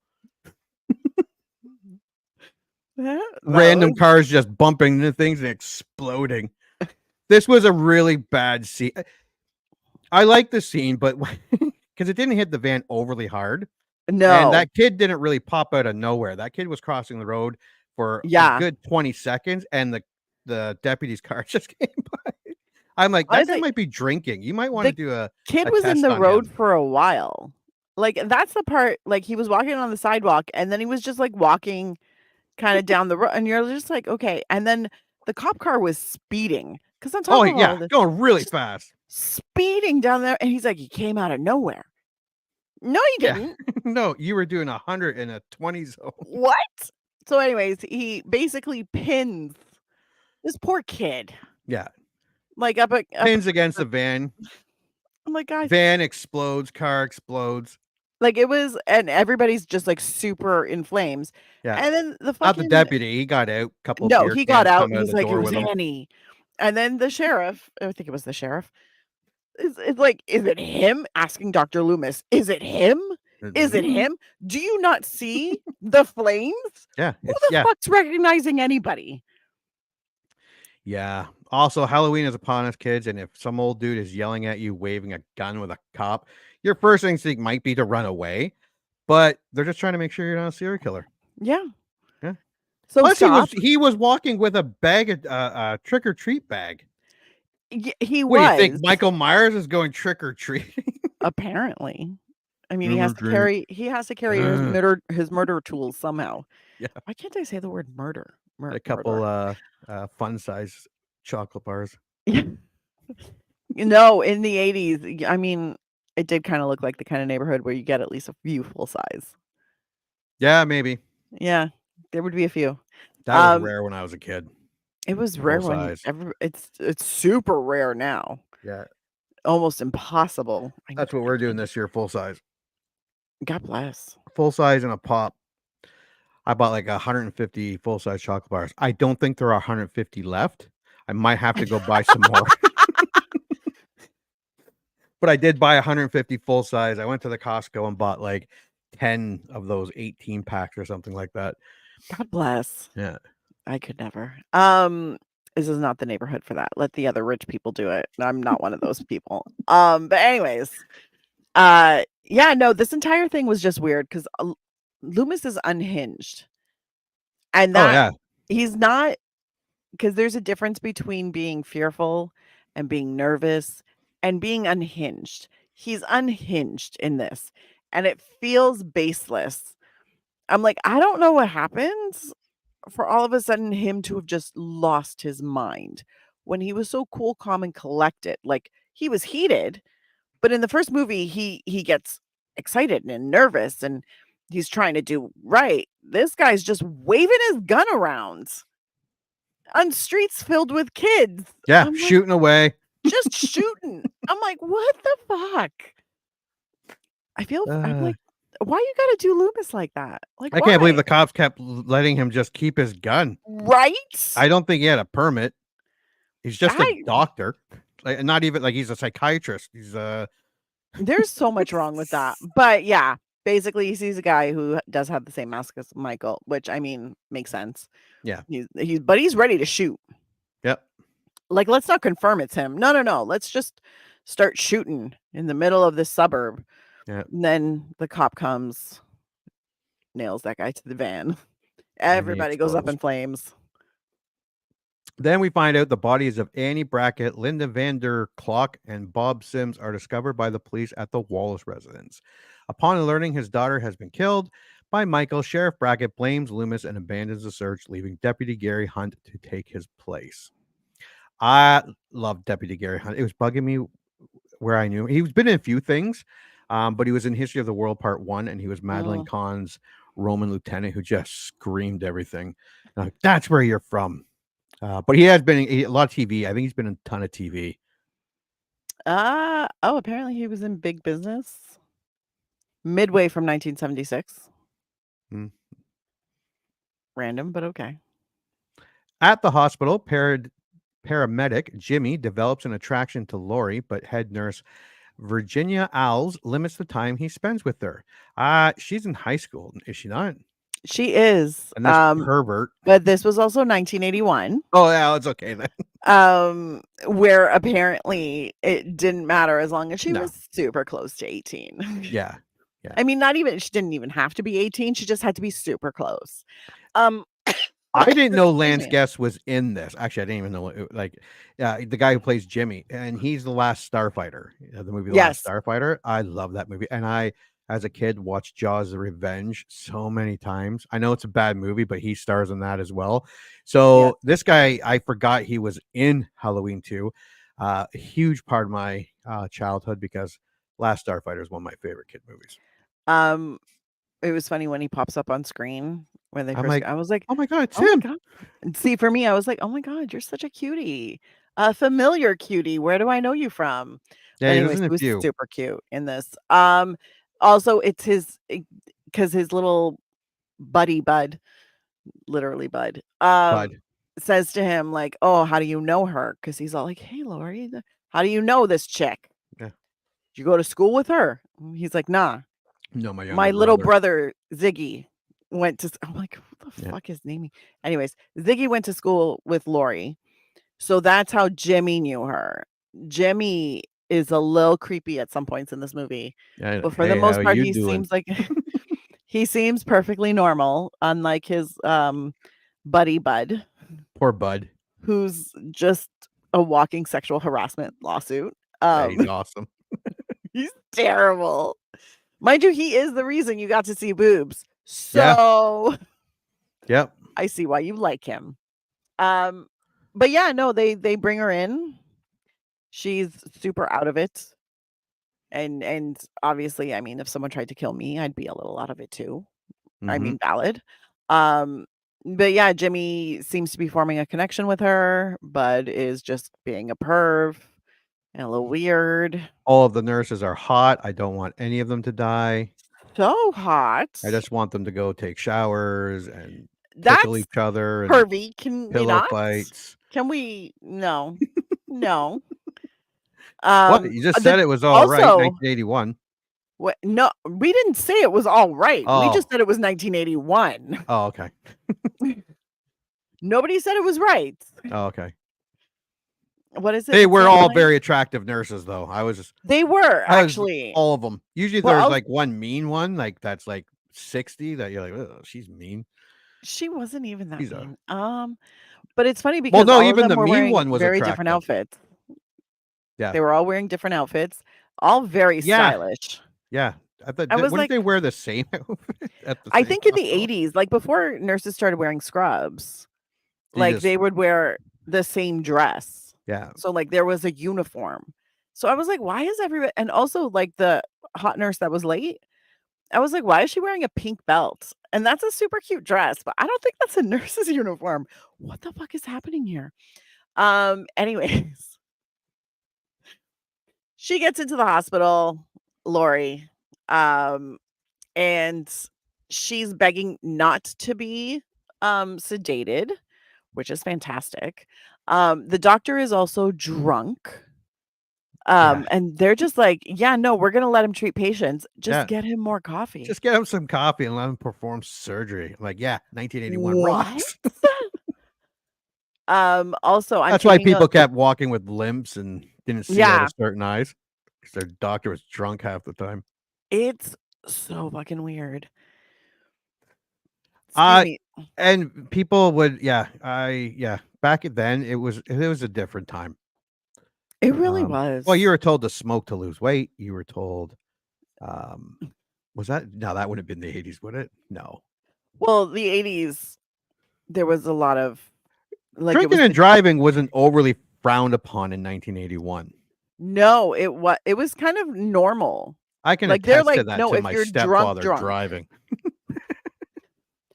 Random cars just bumping into things and exploding. This was a really bad scene. I like the scene, but because it didn't hit the van overly hard. No. And that kid didn't really pop out of nowhere. That kid was crossing the road for a good 20 seconds, and the deputy's car just came by. I'm like, that guy might be drinking. You might want to do a kid a was in test the on road him. for a while. Like that's the part, like he was walking on the sidewalk and then he was just like walking kind of down the road, and you're just like, okay. And then the cop car was speeding because on top Oh of all yeah, of this, going really fast. speeding down there, and he's like, he came out of nowhere. No, he didn't. No, you were doing 100 in a 20 zone. What? So, anyways, he basically pins this poor kid. Yeah. Like up pins against the van. I'm like, guys. Van explodes, car explodes. Like it was, and everybody's just like super in flames. Yeah. And then the Not the fucking deputy, he got out. Couple no, beer he got cans out. come And out he's the like, it door was with him. Annie. And then the sheriff, I think it was the sheriff. It's like, is it him? Asking Dr. Loomis, is it him? Is it him? Do you not see the flames? Yeah. Who the fuck's recognizing anybody? Yeah. Also, Halloween is upon us, kids, and if some old dude is yelling at you, waving a gun with a cop, your first instinct might be to run away, but they're just trying to make sure you're not a serial killer. Yeah. Yeah. So Plus, stop. he was walking with a bag of trick or treat bag. He What do you was think? Michael Myers is going trick or treating? apparently. I mean, he Trick has or to treat. carry his murder tools somehow. Yeah. Why can't I say the word murder? A couple fun size chocolate bars. In the 80s, I mean, it did kind of look like the kind of neighborhood where you get at least a few full size. Yeah, maybe. Yeah, there would be a few. That was rare when I was a kid. It was rare Full when size. it's super rare now. Yeah. Almost impossible. That's what we're doing this year, full size. God bless. Full size and a pop. I bought like 150 full size chocolate bars. I don't think there are 150 left. I might have to go buy some more. But I did buy 150 full size. I went to the Costco and bought like 10 of those 18 packs or something like that. God bless. Yeah. I could never. This is not the neighborhood for that. Let the other rich people do it. I'm not one of those people. But anyways, yeah, no, this entire thing was just weird because Loomis is unhinged, and that he's not, because there's a difference between being fearful and being nervous and being unhinged. He's unhinged in this, and it feels baseless. I'm like, I don't know what happens for all of a sudden him to have just lost his mind when he was so cool, calm, and collected. Like, he was heated, but in the first movie, he gets excited and nervous and he's trying to do right. This guy's just waving his gun around on streets filled with kids. Yeah, shooting away. Just shooting. I'm like, what the fuck? I'm like, why you gotta do Loomis like that? Like, I can't believe the cops kept letting him just keep his gun. Right? I don't think he had a permit. He's just a doctor. Like, not even like he's a psychiatrist. He's There's so much wrong with that. But yeah, basically he sees a guy who does have the same mask as Michael, which I mean makes sense. Yeah. He's ready to shoot. Yep. Like, let's not confirm it's him. No. Let's just start shooting in the middle of this suburb. Yeah. And then the cop comes, nails that guy to the van. Everybody goes up in flames. Then we find out the bodies of Annie Brackett, Linda Vander Klock, and Bob Sims are discovered by the police at the Wallace residence. Upon learning his daughter has been killed by Michael, Sheriff Brackett blames Loomis and abandons the search, leaving Deputy Gary Hunt to take his place. I love Deputy Gary Hunt. It was bugging me where I knew him. He's been in a few things, but he was in History of the World Part 1, and he was Madeline Kahn's Roman lieutenant who just screamed everything. Like, that's where you're from. But he has been in a lot of TV. I think he's been in a ton of TV. Apparently he was in Big Business. Midway from 1976. Random, but okay. At the hospital, paramedic Jimmy develops an attraction to Lori, but head nurse Virginia Owls limits the time he spends with her. She's in high school, is she not? She is. And that's pervert. But this was also 1981. Oh, yeah, it's okay then. Where apparently it didn't matter as long as she was super close to 18. Yeah. I mean, she didn't even have to be 18. She just had to be super close. I didn't know Lance Guest was in this. Actually, I didn't even know the guy who plays Jimmy, and he's the Last Starfighter. The movie The Last Starfighter. I love that movie, and I, as a kid, watched Jaws: The Revenge so many times. I know it's a bad movie, but he stars in that as well. So this guy, I forgot he was in Halloween 2. A huge part of my childhood because Last Starfighter is one of my favorite kid movies. It was funny when he pops up on screen when they first. Like, I was like, "Oh my god, it's him!" And see, for me, I was like, "Oh my god, you're such a cutie, a familiar cutie. Where do I know you from?" Yeah, anyways, he was super cute in this. Also, it's because his little bud, literally Bud, says to him like, "Oh, how do you know her?" Because he's all like, "Hey, Lori, how do you know this chick? Yeah, did you go to school with her?" He's like, "Nah." No, my little brother Ziggy went to. I'm like, who the fuck is naming? Anyways, Ziggy went to school with Lori, So that's how Jimmy knew her. Jimmy is a little creepy at some points in this movie, but for the Hey, how most part, you he doing? seems like he seems perfectly normal, unlike his buddy Bud, Poor Bud. who's just a walking sexual harassment lawsuit. Yeah, he's awesome. He's terrible. Mind you, he is the reason you got to see boobs. Yeah. So Yep. I see why you like him. But yeah, no, they bring her in. She's super out of it. And obviously, I mean, if someone tried to kill me, I'd be a little out of it too. I Mhm. mean, valid. But yeah, Jimmy seems to be forming a connection with her. Bud is just being a perv and a little weird. All of the nurses are hot. I don't want any of them to die. So hot. I just want them to go take showers and tickle That's each other and pervy. Can we pillow not? fights. Can we? No. No. What? You just said it was all right, also, 1981. what? No, we didn't say it was all right. We Oh. just said it was 1981. Oh, okay. Nobody said it was right. Oh, okay. What is it? They It's were not all like- very attractive nurses, though. I was They were I was- actually. all of them. Usually Well, there's like one mean one, like that's like 60 that you're like, oh, she's mean. She wasn't even that She's a- mean. But it's funny because no, all of even them the were mean wearing one was very different attractive. outfits. Yeah. They were all wearing different outfits, all very Yeah. stylish. Yeah. I thought, I was wouldn't like- they wear the same outfit at the I same think in the hospital? 80s, like before nurses started wearing scrubs, You like just- they would wear the same dress. Yeah. So like there was a uniform. So I was like, why is everybody, and also like the hot nurse that was late, I was like, why is she wearing a pink belt? And that's a super cute dress, but I don't think that's a nurse's uniform. What the fuck is happening here? Anyways. She gets into the hospital, Lori, and she's begging not to be sedated, which is fantastic. The doctor is also drunk. And they're just like, yeah, no, we're gonna let him treat patients. Just Yeah. get him more coffee. Just get him some coffee and let him perform surgery. I'm like, yeah, 1981 What? rocks. Also, I'm That's why thinking of- people kept walking with limps and didn't see out Yeah. of certain eyes because their doctor was drunk half the time. It's so fucking weird. Uh, Excuse me. And people would, back then it was a different time. It really was. Well, you were told to smoke to lose weight. You were told, was that? No, that would have been the 80s, would it? No. Well, the 80s, there was a lot of like it Drinking was and driving wasn't overly frowned upon in 1981. no, it was kind of normal. I can Like, they're attest to like, that no, to if my you're stepfather drunk. driving.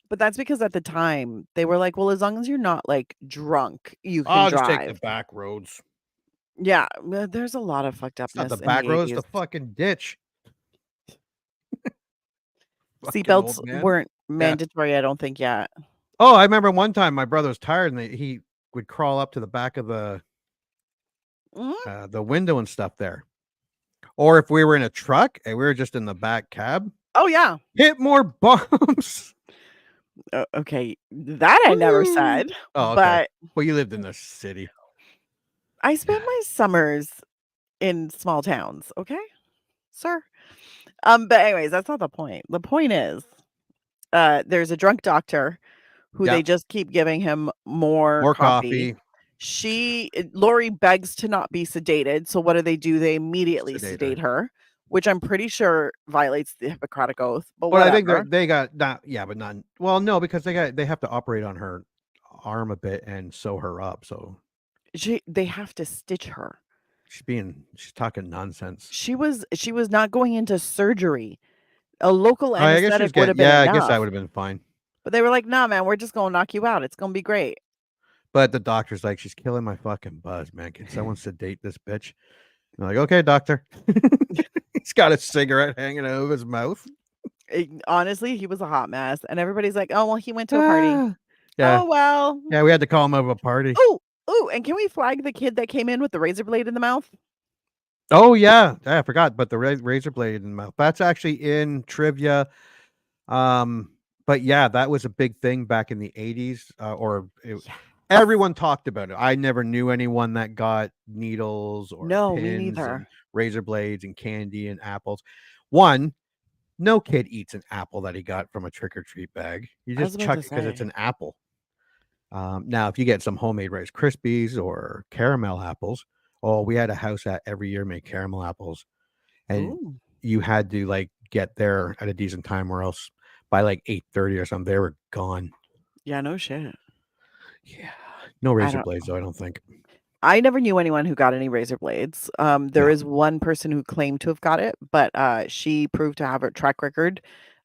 But that's because at the time they were like, well, as long as you're not like drunk, you can I'll drive. just take the back roads. Yeah, there's a lot of fucked It's not upness. the back roads, the 80s. fucking ditch. Fucking Seatbelts old man. weren't mandatory, I don't think yet. Oh, I remember one time my brother was tired and he would crawl up to the back of the window and stuff there. Or if we were in a truck and we were just in the back cab, Oh yeah. hit more bumps. Okay, that I never Woo. said. Oh, okay. But Well, you lived in the city. I spent my summers in small towns, okay, sir. But anyways, that's not the point. The point is, there's a drunk doctor who Yeah. they just keep giving him more More coffee. coffee. Lori begs to not be sedated. So what do? They immediately Sedate sedate her, which I'm pretty sure violates the Hippocratic Oath. But Well, I whatever. think they got not, yeah, but not. Well, no, because they have to operate on her arm a bit and sew her up. So They have to stitch her. she's talking nonsense. She was not going into surgery. A local I guess she's anesthetic would have getting, been I guess that enough. would have been fine. But they were like, nah, man, we're just gonna knock you out. It's gonna be great. But the doctor's like, she's killing my fucking buzz, man. Can someone sedate this bitch? I'm like, okay, doctor. He's got a cigarette hanging out of his mouth. Honestly, he was a hot mess. And everybody's like, oh, well, he went to a party. Yeah. Oh, well. Yeah, we had to call him over a party. Oh, and can we flag the kid that came in with the razor blade in the mouth? Oh, yeah. I forgot, but the razor blade in the mouth. That's actually in trivia. But yeah, that was a big thing back in the 80s. Everyone talked about it. I never knew anyone that got needles or No, me pins neither. and razor blades and candy and apples. One, no kid eats an apple that he got from a trick or treat bag. You I was just about chuck to it because it's say. an apple. Now, if you get some homemade Rice Krispies or caramel apples, oh, we had a house that every year made caramel apples, and Ooh. you had to like get there at a decent time, or else by like 8:30 or something, they were gone. Yeah, no shit. Yeah, no razor don't- blades though. I don't think. I never knew anyone who got any razor blades. There Yeah. is one person who claimed to have got it, but she proved to have a track record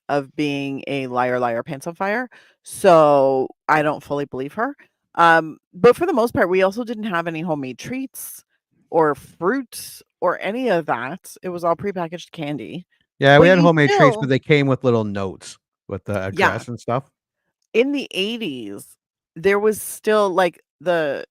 of being a liar, liar, pants on fire. So I don't fully believe her. But for the most part, we also didn't have any homemade treats or fruit or any of that. It was all prepackaged candy. Yeah, But we had you homemade treats, still, but they came with little notes with the yeah, address and stuff. in the 80s, there was still like the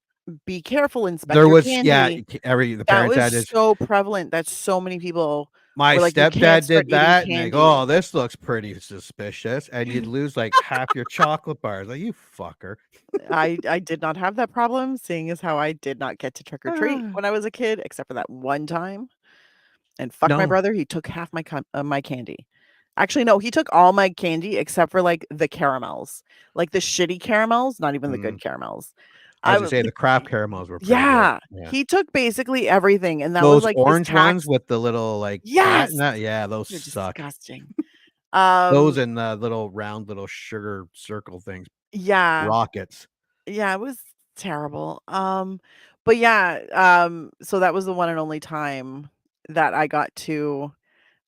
be careful, inspect There your was, yeah, candy. the That parents had was this. so prevalent that so many people My were like, you can't stepdad start did eating that, and they go, candy. "Oh, this looks pretty suspicious," and you'd lose like half your chocolate bars. Like, you fucker. I did not have that problem, seeing as how I did not get to trick or treat when I was a kid, except for that one time. And fuck my No. brother, he took half my candy. Actually, no, he took all my candy except for like the caramels, like the shitty caramels, not even the good caramels. I was I gonna w- say the- the craft caramels were pretty good. yeah, Yeah. he took basically everything, and that was Those like his orange ones tax. with the little like cat Yes, and that, yeah, those they're suck. disgusting. Those and the little round little sugar circle things, Yeah, rockets. yeah, it was terrible. But yeah, so that was the one and only time that I got to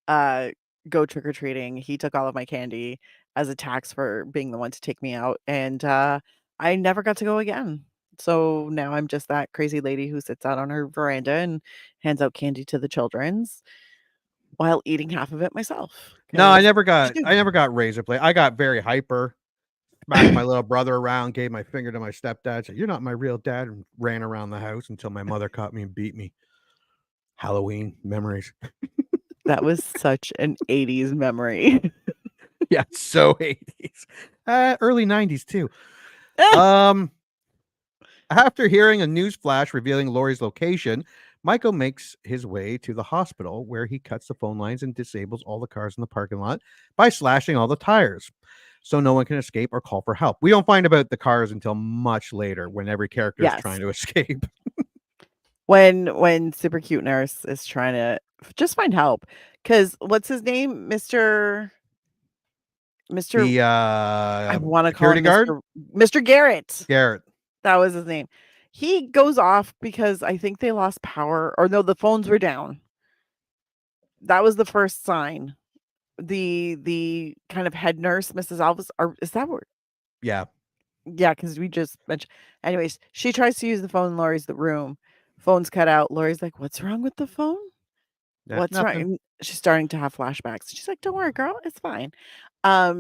uh go trick or treating. He took all of my candy as a tax for being the one to take me out, and I never got to go again. So now I'm just that crazy lady who sits out on her veranda and hands out candy to the children's while eating half of it myself. No, I 'Cause never what you do? got razor blade. I got very hyper, smacked my little brother around, gave my finger to my stepdad, said, "You're not my real dad," and ran around the house until my mother caught me and beat me. Halloween memories. That was such an 80s memory. Yeah, so 80s. Early 90s too. After hearing a news flash revealing Lori's location, Michael makes his way to the hospital where he cuts the phone lines and disables all the cars in the parking lot by slashing all the tires so no one can escape or call for help. We don't find about the cars until much later when every character is trying Yes. to escape. When super cute nurse is trying to just find help, because what's his name? Mr. The I wanna call security him guard, Mr. Garrett. Garrett. That was his name. He goes off because I think they lost power, or no, the phones were down. That was the first sign. The kind of head nurse, Mrs. Alvis, or is that where? Yeah. Yeah, because we just mentioned. Anyways, she tries to use the phone in Lori's the room. Phone's cut out. Lori's like, "What's wrong with the phone? Yeah, What's wrong?" nothing. And she's starting to have flashbacks. She's like, "Don't worry, girl, it's fine."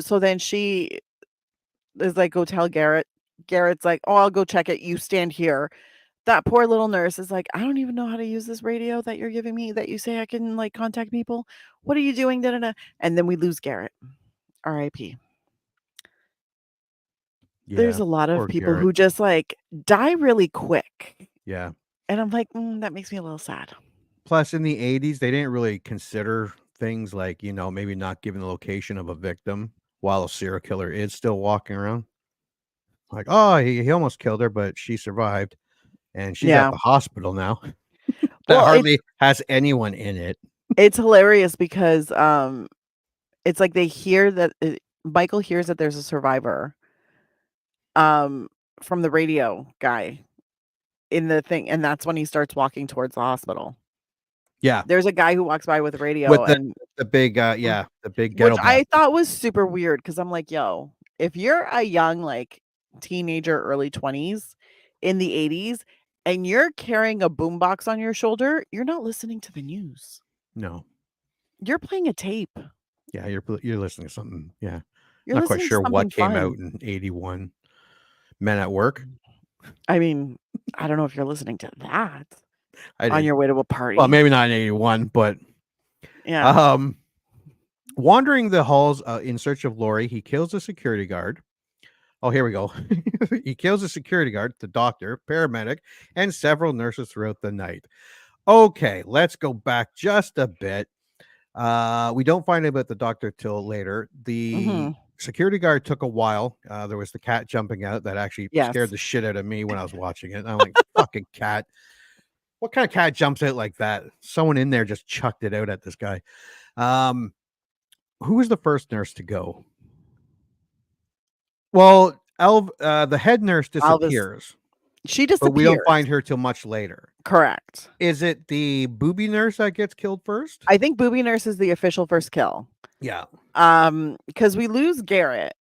So then she is like, "Go tell Garrett." Garrett's like, "Oh, I'll go check it. You stand here." That poor little nurse is like, "I don't even know how to use this radio that you're giving me that you say I can like contact people. What are you doing?" Da, da, da. And then we lose Garrett. R.I.P. There's Yeah. a lot of Poor people Garrett. who just like die really quick. Yeah. And I'm like, that makes me a little sad. Plus, in the 80s, they didn't really consider things like, maybe not giving the location of a victim while a serial killer is still walking around. Like, oh, he almost killed her, but she survived. And she's at Yeah. the hospital now. That Well, hardly has anyone in it. it's hilarious because it's like they hear that Michael hears that there's a survivor from the radio guy in the thing, and that's when he starts walking towards the hospital. Yeah. There's a guy who walks by with a radio With and the big, the big which ghetto I blaster. thought was super weird because I'm like, yo, if you're a young like teenager, early 20s in the 80s, and you're carrying a boombox on your shoulder, you're not listening to the news. No. You're playing a tape. Yeah, you're listening to something. Yeah. You're Not quite listening to sure what something came out fun. in 81. Men at Work. I mean, I don't know if you're listening to that I on did. your way to a party. Well, maybe not in 81, but Yeah. wandering the halls in search of Lori, he kills a security guard, Oh, here we go. He kills a security guard, the doctor, paramedic, and several nurses throughout the night. Okay, let's go back just a bit. We don't find out about the doctor till later. The security guard took a while. There was the cat jumping out that actually scared Yes. the shit out of me when I was watching it. I'm like, fucking cat. What kind of cat jumps out like that? Someone in there just chucked it out at this guy. Who was the first nurse to go? Well, the head nurse disappears, She but we don't disappears. find her till much later. Correct. Is it the booby nurse that gets killed first? I think booby nurse is the official first kill. Yeah. Because we lose Garrett,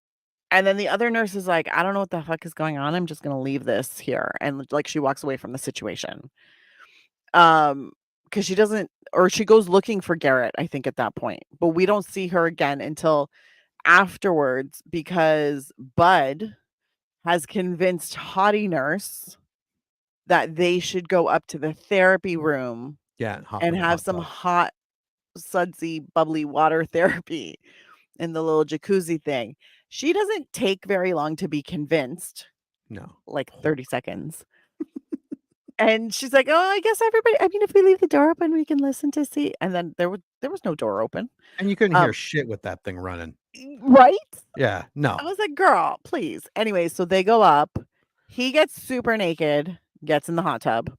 and then the other nurse is like, I don't know what the fuck is going on. I'm just gonna leave this here, and like she walks away from the situation. Because she doesn't, or she goes looking for Garrett, I think, at that point, but we don't see her again until afterwards because Bud has convinced Hottie Nurse that they should go up to the therapy room Yeah, and have some hot, sudsy, bubbly water therapy in the little jacuzzi thing. She doesn't take very long to be convinced. No. Like 30 seconds. And she's like, "Oh, I guess everybody, I mean, if we leave the door open, we can listen to see." And then there was no door open. And you couldn't hear shit with that thing running. Right? Yeah, no. I was like, "Girl, please." Anyway, so they go up. He gets super naked, gets in the hot tub.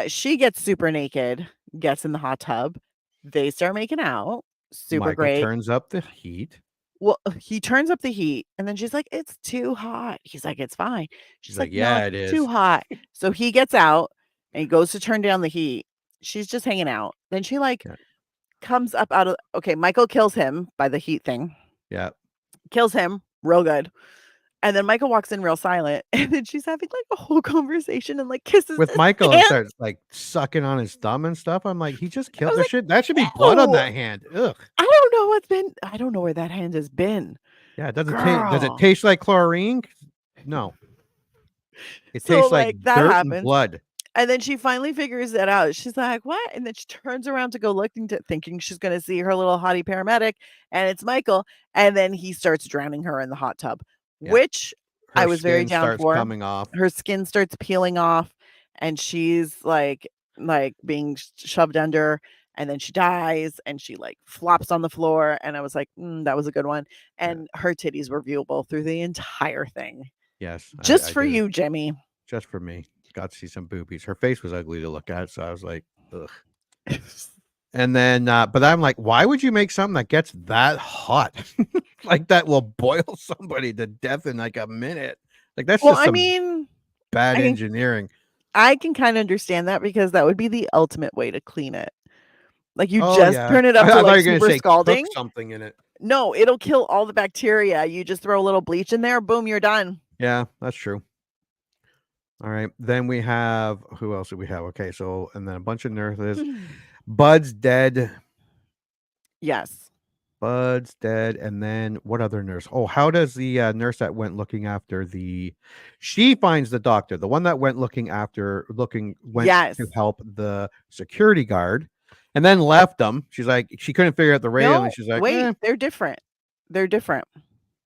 She gets super naked, gets in the hot tub. They start making out. Super Michael great. turns up the heat. Well, he turns up the heat, and then she's like, "It's too hot." He's like, "It's fine." She's like, "Yeah, "No, it it's is." too hot." So he gets out and he goes to turn down the heat. She's just hanging out. Then she comes up out of, okay, Michael kills him by the heat thing. Yeah. Kills him real good. And then Michael walks in real silent, and then she's having like a whole conversation and like kisses with his Michael hand. and starts like sucking on his thumb and stuff. I'm like, he just killed the shit. That should be blood on that hand. Ugh. I don't know what's been. I don't know where that hand has been. Yeah, it doesn't taste. Does it taste like chlorine? No. It tastes like that dirt happens. and blood. And then she finally figures it out. She's like, "What?" And then she turns around to go looking to, thinking she's going to see her little hottie paramedic, and it's Michael. And then he starts drowning her in the hot tub, which I was very down for. Coming off. Her skin starts peeling off, and she's like being shoved under, and then she dies, and she like flops on the floor. And I was like, that was a good one. And her titties were viewable through the entire thing. Yes, just for you, Jimmy. Just for me. Got to see some boobies. Her face was ugly to look at, so I was like, ugh. And then, but I'm like, why would you make something that gets that hot? Like that will boil somebody to death in like a minute. Like that's just some bad engineering. I can kind of understand that because that would be the ultimate way to clean it. Like you turn it up to like super scalding. Something in it. No, it'll kill all the bacteria. You just throw a little bleach in there, boom, you're done. Yeah, that's true. All right. Then we have, who else do we have? Okay, so, and then a bunch of nurses. Bud's dead. Yes. Bud's dead. And then what other nurse? Oh, how does the nurse that went looking after she finds the doctor, the one that went went to help the security guard and then left him. She's like, she couldn't figure out the radio. No, and she's like, wait, they're different. They're different.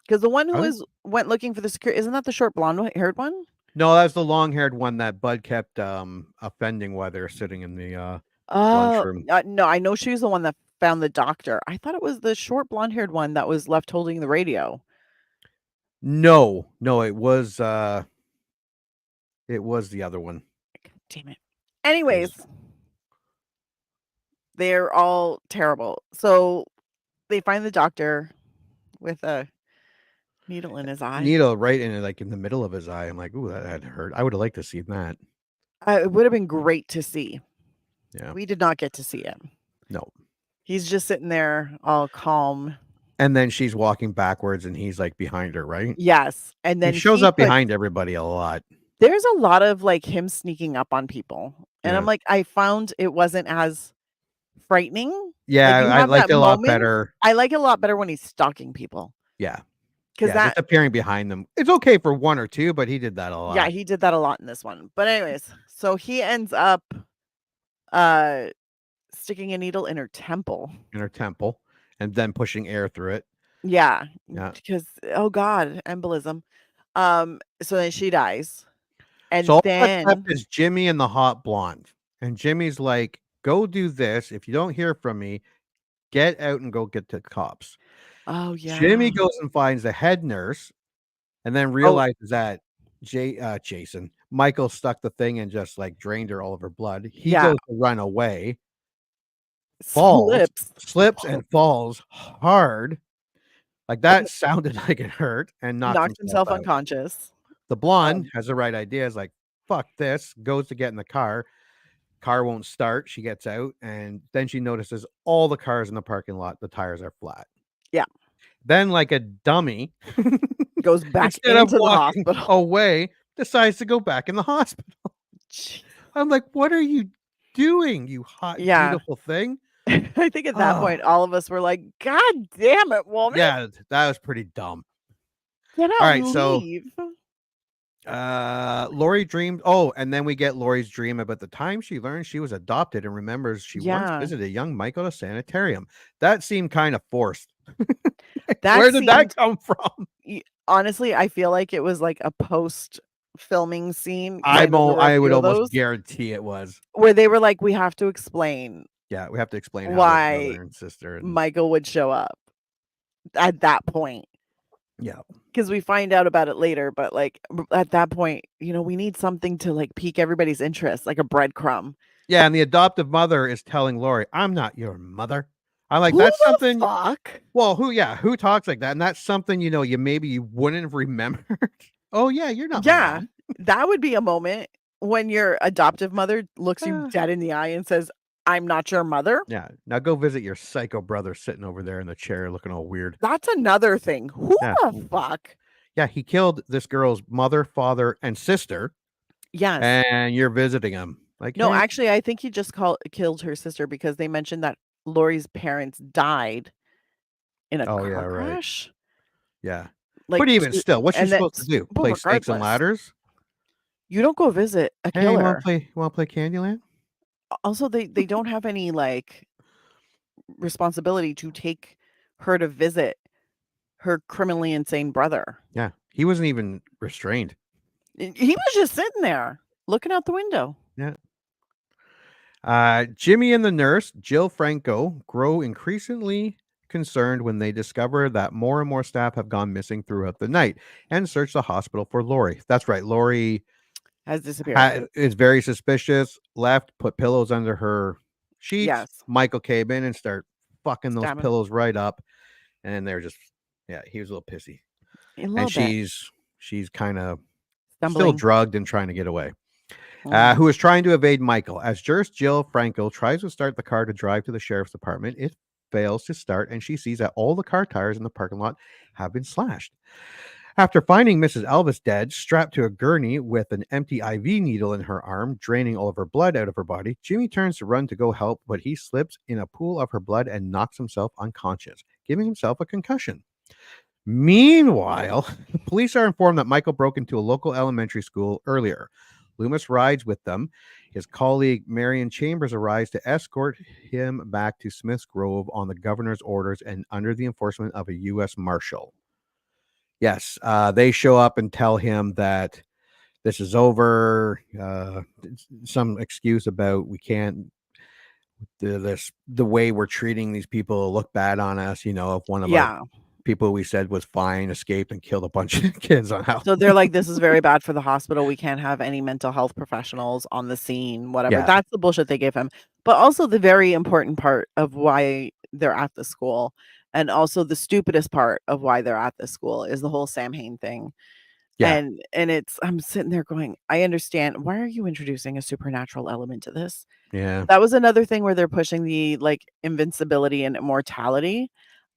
Because the one who went looking for the security, isn't that the short blonde haired one? No, that's the long-haired one that Bud kept offending while they were sitting in the lunchroom. No, I know she's the one that found the doctor. I thought it was the short blonde-haired one that was left holding the radio. No, it was the other one. Damn it. Anyways, they're all terrible. So they find the doctor with a needle in his eye. Needle right in like in the middle of his eye. I'm like, ooh, that had hurt. I would have liked to see that. It would have been great to see. Yeah. We did not get to see it. No. He's just sitting there all calm. And then she's walking backwards and he's like behind her, right? Yes. And then he shows up behind everybody a lot. There's a lot of like him sneaking up on people. And I'm like, I found it wasn't as frightening. Yeah, I liked it a lot better. I like it a lot better when he's stalking people. Yeah. Because just appearing behind them. It's okay for one or two, but he did that a lot. Yeah, he did that a lot in this one. But anyways, so he ends up sticking a needle in her temple. And then pushing air through it. Yeah. Yeah. Because, oh God, embolism. So then she dies. And So all that's then left is Jimmy and the hot blonde. And Jimmy's like, go do this. If you don't hear from me, get out and go get the cops. oh yeah. Jimmy goes and finds the head nurse and then realizes that Michael stuck the thing and just like drained her all of her blood. He Yeah. goes to run away, slips and falls hard. Like that sounded like it hurt and knocked himself out. unconscious. The blonde has the right idea. Is like, fuck this. Goes to get in the car. Car won't start. She gets out and then she notices all the cars in the parking lot. The tires are flat. Yeah. Then, like a dummy, goes back instead into of the walking hospital. away, decides to go back in the hospital. Jeez. I'm like, what are you doing, you hot, beautiful thing? I think at that point, all of us were like, God damn it, woman. Yeah, that was pretty dumb. Get out All right, and so leave. Lori dreamed. Oh, and then we get Lori's dream about the time she learned she was adopted and remembers she once visited young Michael at a sanitarium. That seemed kind of forced. Where did that come from? Honestly, I feel like it was like a post filming scene. I would almost guarantee it was. Where they were like, we have to explain. Yeah, we have to explain why brother and sister and Michael would show up at that point. Yeah. Because we find out about it later, but like at that point, we need something to like pique everybody's interest, like a breadcrumb. Yeah, and the adoptive mother is telling Lori, "I'm not your mother." I'm like, who that's the something. Fuck? Well, who talks like that? And that's something you wouldn't have remembered. Oh yeah, you're not. Yeah, that would be a moment when your adoptive mother looks you dead in the eye and says, "I'm not your mother." Yeah. Now go visit your psycho brother sitting over there in the chair looking all weird. That's another thing. Who the fuck? Yeah, he killed this girl's mother, father, and sister. Yes. And you're visiting him. Like, no, hey. Actually, I think he just killed her sister because they mentioned that Lori's parents died in a car crash. Right. Yeah. Like, but even still, what's she supposed to do? Play snakes and ladders? You don't go visit a killer. You want to play Candyland? Also, they don't have any like responsibility to take her to visit her criminally insane brother. Yeah, he wasn't even restrained. He was just sitting there looking out the window. Yeah. Jimmy and the nurse, Jill Franco, grow increasingly concerned when they discover that more and more staff have gone missing throughout the night and search the hospital for Lori. That's right. Lori has disappeared. Is very suspicious. Left, put pillows under her sheets. Yes. Michael came in and start fucking those pillows right up. And they're just, he was a little pissy. And she's kind of still drugged and trying to get away. Who is trying to evade Michael. As Jill Franco tries to start the car to drive to the sheriff's department, it fails to start, and she sees that all the car tires in the parking lot have been slashed. After finding Mrs. Elvis dead, strapped to a gurney with an empty IV needle in her arm, draining all of her blood out of her body, Jimmy turns to run to go help, but he slips in a pool of her blood and knocks himself unconscious, giving himself a concussion. Meanwhile, the police are informed that Michael broke into a local elementary school earlier. Loomis rides with them. His colleague Marion Chambers arrives to escort him back to Smith's Grove on the governor's orders and under the enforcement of a U.S. Marshal. Yes, they show up and tell him that this is over. Some excuse about we can't. The way we're treating these people look bad on us. If one of our people we said was fine escaped and killed a bunch of kids on house. So they're like, this is very bad for the hospital. We can't have any mental health professionals on the scene. Whatever. Yeah. That's the bullshit they gave him. But also the very important part of why they're at the school. And also the stupidest part of why they're at this school is the whole Sam Hain thing. Yeah. And I'm sitting there going, I understand. Why are you introducing a supernatural element to this? Yeah. That was another thing where they're pushing the like invincibility and immortality.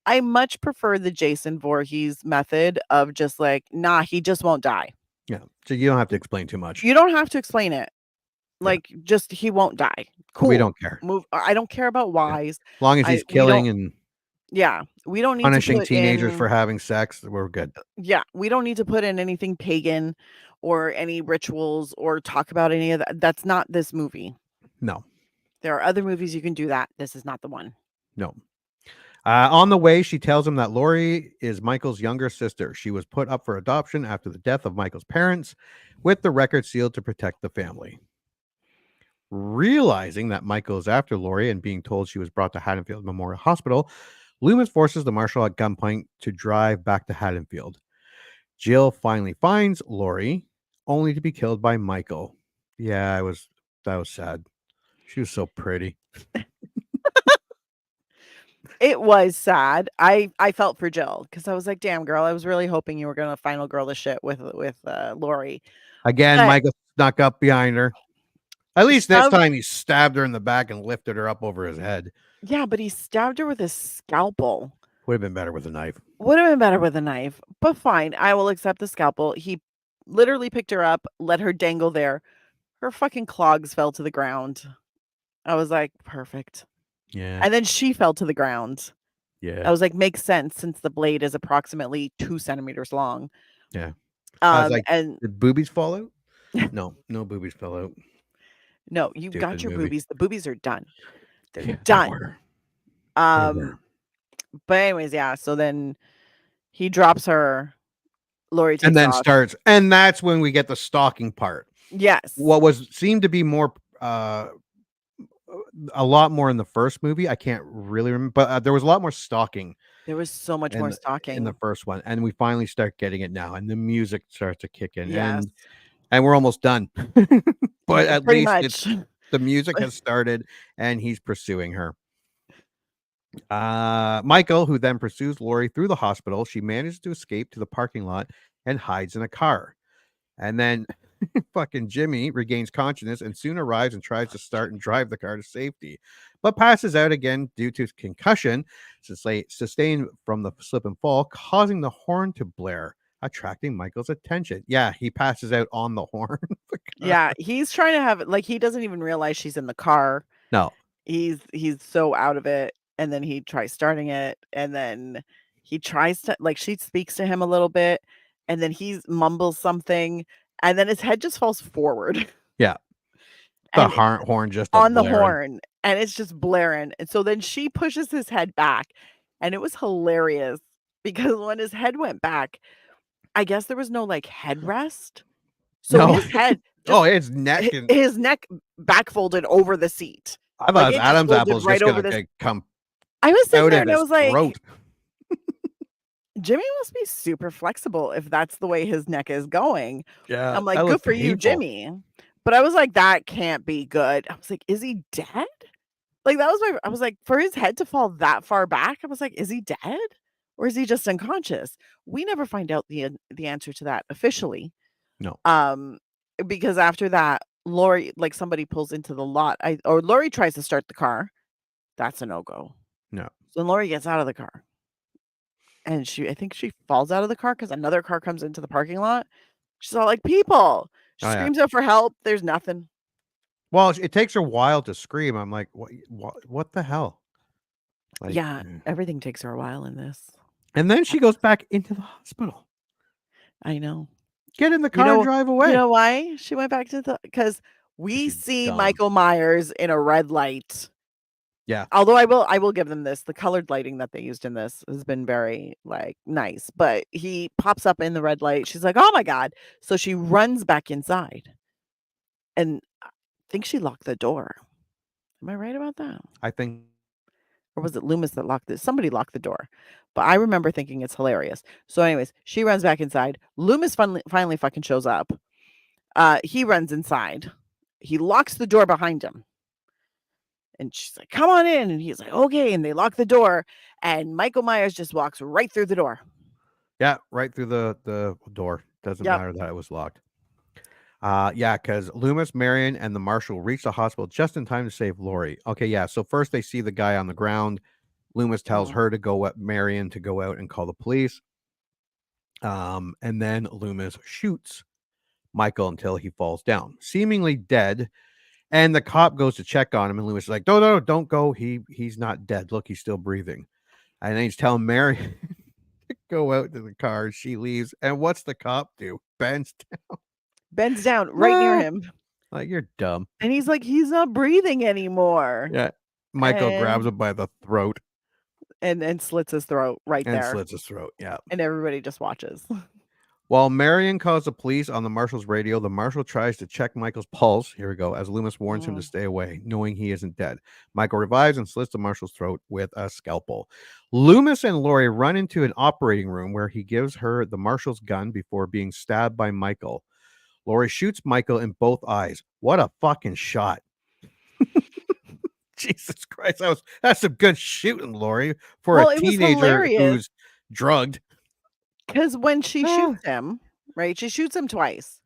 I much prefer the Jason Voorhees method of just like, nah, he just won't die. Yeah. So you don't have to explain too much. You don't have to explain it. Like, just he won't die. Cool. We don't care. Move. I don't care about whys. As long as he's killing and we don't need punishing to put teenagers for having sex. We're good. Yeah, we don't need to put in anything pagan or any rituals or talk about any of that. That's not this movie. No. There are other movies you can do that. This is not the one. No. On the way, she tells him that Lori is Michael's younger sister. She was put up for adoption after the death of Michael's parents, with the record sealed to protect the family. Realizing that Michael is after Lori and being told she was brought to Haddonfield Memorial Hospital, Loomis forces the marshal at gunpoint to drive back to Haddonfield. Jill finally finds Lori, only to be killed by Michael. Yeah, that was sad. She was so pretty. It was sad. I felt for Jill because I was like, damn, girl, I was really hoping you were going to final girl the shit with Lori. Again, But Michael snuck up behind her. At least this Stabbed- time he stabbed her in the back and lifted her up over his head. Yeah, but he stabbed her with his scalpel. Would have been better with a knife. Would have been better with a knife, but fine. I will accept the scalpel. He literally picked her up, let her dangle there. Her fucking clogs fell to the ground. I was like, perfect. Yeah. And then she fell to the ground. Yeah. I was like, makes sense since the blade is approximately 2 centimeters long. Yeah. I was like, and did boobies fall out? No boobies fell out. no, you got Stupid your movie. boobies. The boobies are done. They're Yeah, they done. were. They were. But anyways, yeah. So then he drops her. Lori takes And then off. starts, and that's when we get the stalking part. Yes. What seemed to be more a lot more in the first movie. I can't really remember, but there was a lot more stalking. There was so much more stalking in the first one, and we finally start getting it now, and the music starts to kick in. Yes. And we're almost done. But at pretty least much. the music has started, and he's pursuing her. Michael, who then pursues Lori through the hospital, she manages to escape to the parking lot and hides in a car. And then fucking Jimmy regains consciousness and soon arrives and tries to start and drive the car to safety, but passes out again due to concussion sustained from the slip and fall, causing the horn to blare, attracting Michael's attention. Yeah, he passes out on the horn. Yeah, he's trying to have like he doesn't even realize she's in the car. No. He's so out of it, and then he tries starting it, and then he tries to like she speaks to him a little bit, and then he mumbles something, and then his head just falls forward. Yeah. The horn just on the blaring. horn, and it's just blaring. And so then she pushes his head back, and it was hilarious because when his head went back, I guess there was no like headrest. So No. his head His neck and his neck back folded over the seat. I thought Like, it just Adam's folded apple's right just over gonna this- come I was sitting out there of and I his was like, throat. Jimmy must be super flexible if that's the way his neck is going. Yeah, I'm like, that good looked for you, painful. Jimmy. But I was like, that can't be good. I was like, is he dead? Like that was I was like, for his head to fall that far back, I was like, is he dead? Or is he just unconscious? We never find out the answer to that officially. No. Because after that, Lori, like somebody pulls into the lot. Or Lori tries to start the car. That's a no-go. No. So Lori gets out of the car. And I think she falls out of the car because another car comes into the parking lot. She's all like, people. She Oh, yeah. screams out for help. There's nothing. Well, it takes her a while to scream. I'm like, what the hell? Like, Yeah, everything takes her a while in this. And then she goes back into the hospital. I know. Get in the car and drive away. You know why she went back to because we see dumb. Michael Myers in a red light. Yeah. Although I will give them this. The colored lighting that they used in this has been very like nice. But he pops up in the red light. She's like, oh my God. So she runs back inside. And I think she locked the door. Am I right about that? I think. Or was it Loomis that locked it? Somebody locked the door. But I remember thinking it's hilarious. So anyways, she runs back inside. Loomis finally fucking shows up. He runs inside. He locks the door behind him. And she's like, come on in. And he's like, okay. And they lock the door. And Michael Myers just walks right through the door. Yeah, right through the door. Doesn't matter that it was locked. Yeah, because Loomis, Marion, and the marshal reach the hospital just in time to save Lori. Okay, yeah. So first they see the guy on the ground. Loomis tells her to go at Marion to go out and call the police. And then Loomis shoots Michael until he falls down, seemingly dead. And the cop goes to check on him, and Loomis is like, no, don't go. He's not dead. Look, he's still breathing. And then he's telling Marion to go out to the car. She leaves. And what's the cop do? Bends down right near him. Like, you're dumb. And he's like, he's not breathing anymore. Yeah. Michael grabs him by the throat. and slits his throat right and there. slits his throat. Yeah. And everybody just watches. While Marion calls the police on the marshal's radio, the marshal tries to check Michael's pulse. Here we go, as Loomis warns him to stay away, knowing he isn't dead. Michael revives and slits the marshal's throat with a scalpel. Loomis and Lori run into an operating room where he gives her the marshal's gun before being stabbed by Michael. Lori shoots Michael in both eyes. What a fucking shot. Jesus Christ, that's some good shooting, Lori, for a teenager who's drugged. Because when she shoots him, right? She shoots him twice.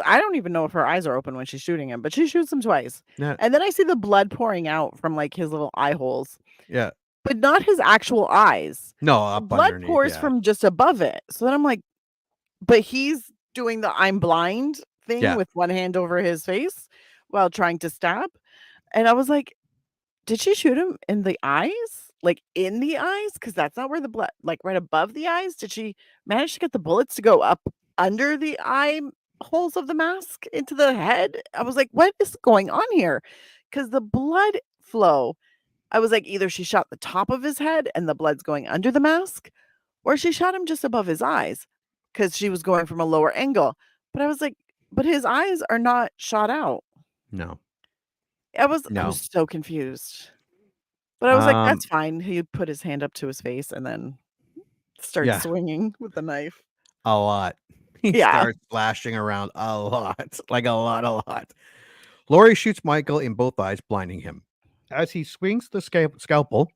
I don't even know if her eyes are open when she's shooting him, but she shoots him twice. Yeah. And then I see the blood pouring out from like his little eye holes. Yeah. But not his actual eyes. No, up blood underneath, pours from just above it. So then I'm like, but he's doing the I'm blind thing with one hand over his face while trying to stab. And I was like, did she shoot him in the eyes? Like in the eyes? Because that's not where the blood, like right above the eyes. Did she manage to get the bullets to go up under the eye holes of the mask into the head? I was like, what is going on here? Because the blood flow, I was like, either she shot the top of his head and the blood's going under the mask, or she shot him just above his eyes because she was going from a lower angle. But I was like, but his eyes are not shot out. No. I was so confused. But I was like, that's fine. He put his hand up to his face and then started swinging with the knife. A lot. He starts flashing around a lot. Like a lot. Lori shoots Michael in both eyes, blinding him. As he swings the scalpel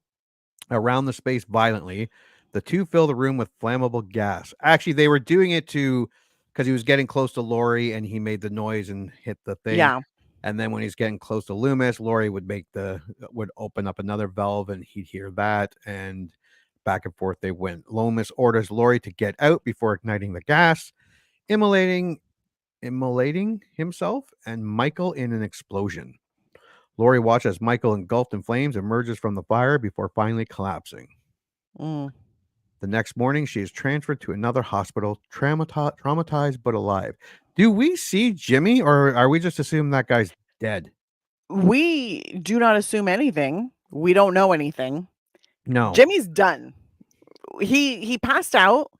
around the space violently, the two fill the room with flammable gas. Actually, they were doing it because he was getting close to Lori and he made the noise and hit the thing. Yeah. And then when he's getting close to Loomis, Lori would open up another valve and he'd hear that, and back and forth they went. Loomis orders Lori to get out before igniting the gas, immolating himself and Michael in an explosion. Lori watches as Michael, engulfed in flames, emerges from the fire before finally collapsing. The next morning, she is transferred to another hospital, traumatized but alive. Do we see Jimmy, or are we just assuming that guy's dead? We do not assume anything. We don't know anything. No. Jimmy's done. He passed out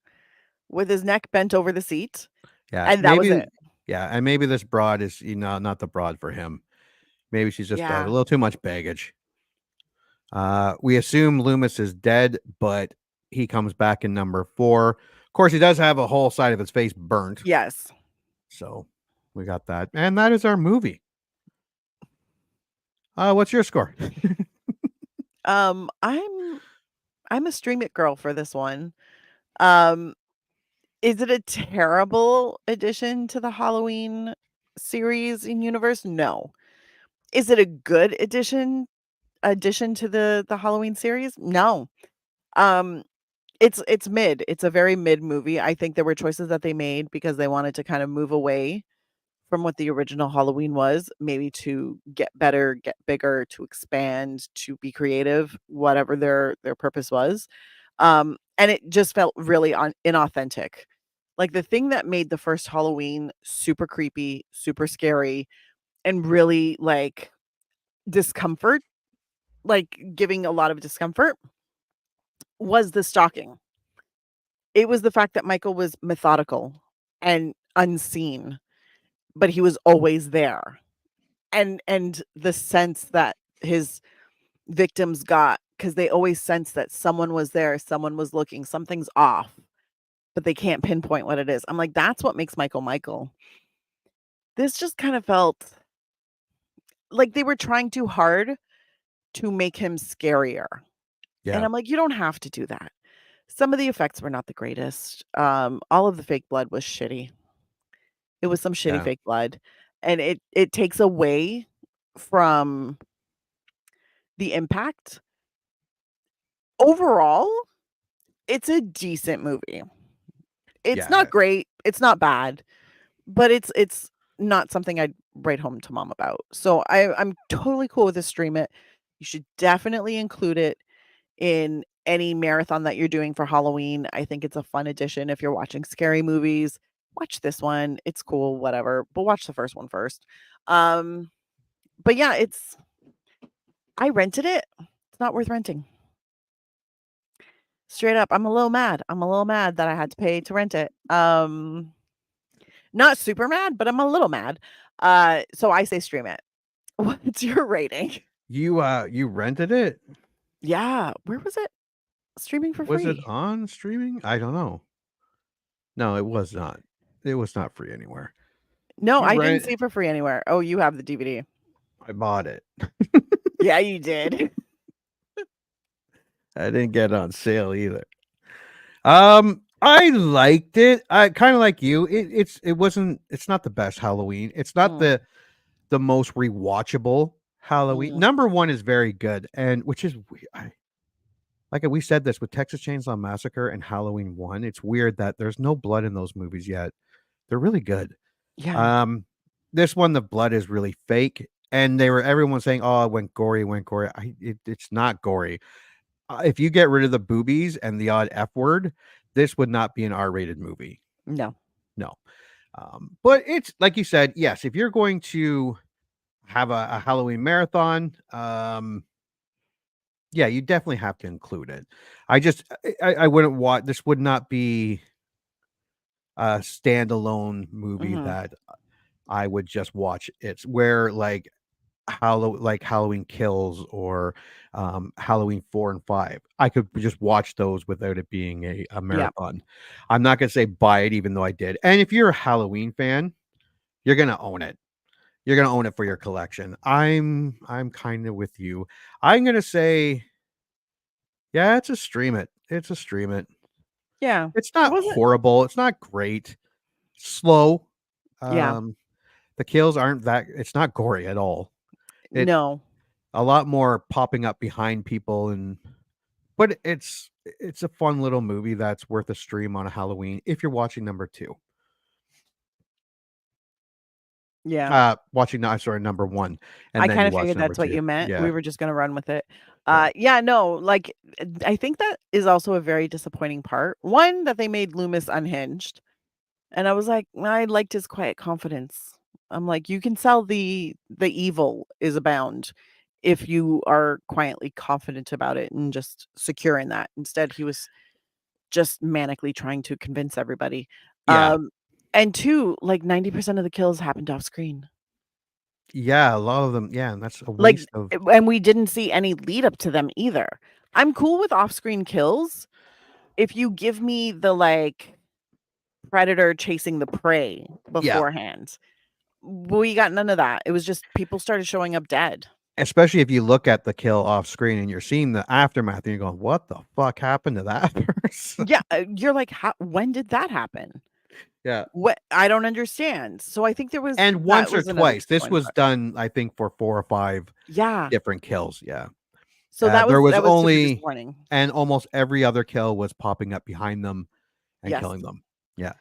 with his neck bent over the seat. Yeah. And that was it. Yeah. And maybe this broad is, not the broad for him. Maybe she's just got a little too much baggage. We assume Loomis is dead, but he comes back in number 4. Of course, he does have a whole side of his face burnt. Yes. So we got that. And that is our movie. What's your score? I'm a Stream It girl for this one. Is it a terrible addition to the Halloween series in universe? No. Is it a good addition to the Halloween series? No. It's mid. It's a very mid movie. I think there were choices that they made because they wanted to kind of move away from what the original Halloween was, maybe to get better, get bigger, to expand, to be creative, whatever their purpose was. And it just felt really inauthentic. Like the thing that made the first Halloween super creepy, super scary, and really like discomfort, like giving a lot of discomfort, was the stalking. It was the fact that Michael was methodical and unseen, but he was always there. And the sense that his victims got, because they always sense that someone was there, someone was looking, something's off, but they can't pinpoint what it is. I'm like, that's what makes Michael. This just kind of felt like they were trying too hard to make him scarier. Yeah. And I'm like, you don't have to do that. Some of the effects were not the greatest. All of the fake blood was shitty. It was some shitty fake blood. And it takes away from the impact. Overall, it's a decent movie. It's not great. It's not bad. But it's not something I'd write home to mom about. So I'm totally cool with this. Stream it. You should definitely include it in any marathon that you're doing for Halloween. I think it's a fun addition. If you're watching scary movies, watch this one. It's cool, whatever, but watch the first one first. But yeah, I rented it. It's not worth renting. Straight up, I'm a little mad. I'm a little mad that I had to pay to rent it. Not super mad, but I'm a little mad. So I say stream it. What's your rating? You rented it? Yeah, where was it? Streaming for Was it free. on streaming? I don't know. No, it was not. It was not free anywhere. No, You I didn't rent see it for free anywhere. Oh, you have the DVD. I bought it. Yeah, you did. I didn't get it on sale either. I liked it. I kind of like you. It's not the best Halloween. It's not Mm, the most rewatchable Halloween. mm. Number 1 is very good, and which is like we said this with Texas Chainsaw Massacre and Halloween 1. It's weird that there's no blood in those movies yet. They're really good. Yeah. This one, the blood is really fake, and everyone saying, "Oh, it went gory, it went gory." It's not gory. If you get rid of the boobies and the odd F word, this would not be an R-rated movie. No. No. But it's like you said, yes, if you're going to have a Halloween marathon, yeah, you definitely have to include it. I wouldn't watch this would not be a standalone movie Mhm. that I would just watch. It's where like Halloween Kills or Halloween 4 and 5. I could just watch those without it being a Yeah. marathon. I'm not gonna say buy it, even though I did. And if you're a Halloween fan, you're gonna own it. You're gonna own it for your collection. I'm kind of with you. I'm gonna say, yeah, it's a stream it. It's a stream it. Yeah. It's It not wasn't horrible. It's not great. Slow. Yeah. The kills aren't that. It's not gory at all. It No. a lot more popping up behind people but it's a fun little movie that's worth a stream on a Halloween if you're watching number 2. Yeah. Watching no, sorry, number 1, and I then kinda you watch figured number that's what 2. you meant. Yeah, We were just gonna run with it. yeah. Yeah, no, like, I think that is also a very disappointing part. One, that they made Loomis unhinged, and I was like, I liked his quiet confidence. I'm like, you can sell the evil is abound if you are quietly confident about it and just secure in that. Instead, he was just manically trying to convince everybody. Yeah. And 2, like 90% of the kills happened off screen. Yeah, a lot of them, yeah, and that's a Like, waste of and we didn't see any lead up to them either. I'm cool with off-screen kills if you give me the, like, predator chasing the prey yeah, beforehand. We got none of that. It was just people started showing up dead. especially if you look at the kill off screen and you're seeing the aftermath and you're going, "What the fuck happened to that person?" Yeah, you're like, "How when did that happen? Yeah. What I don't understand." So I think And that once or was another twice. This disappointing was part. done, I think, for 4 or 5 Yeah. different kills, yeah. So There was that was super only disappointing. and almost every other kill was popping up behind them and Yes. killing them. Yeah.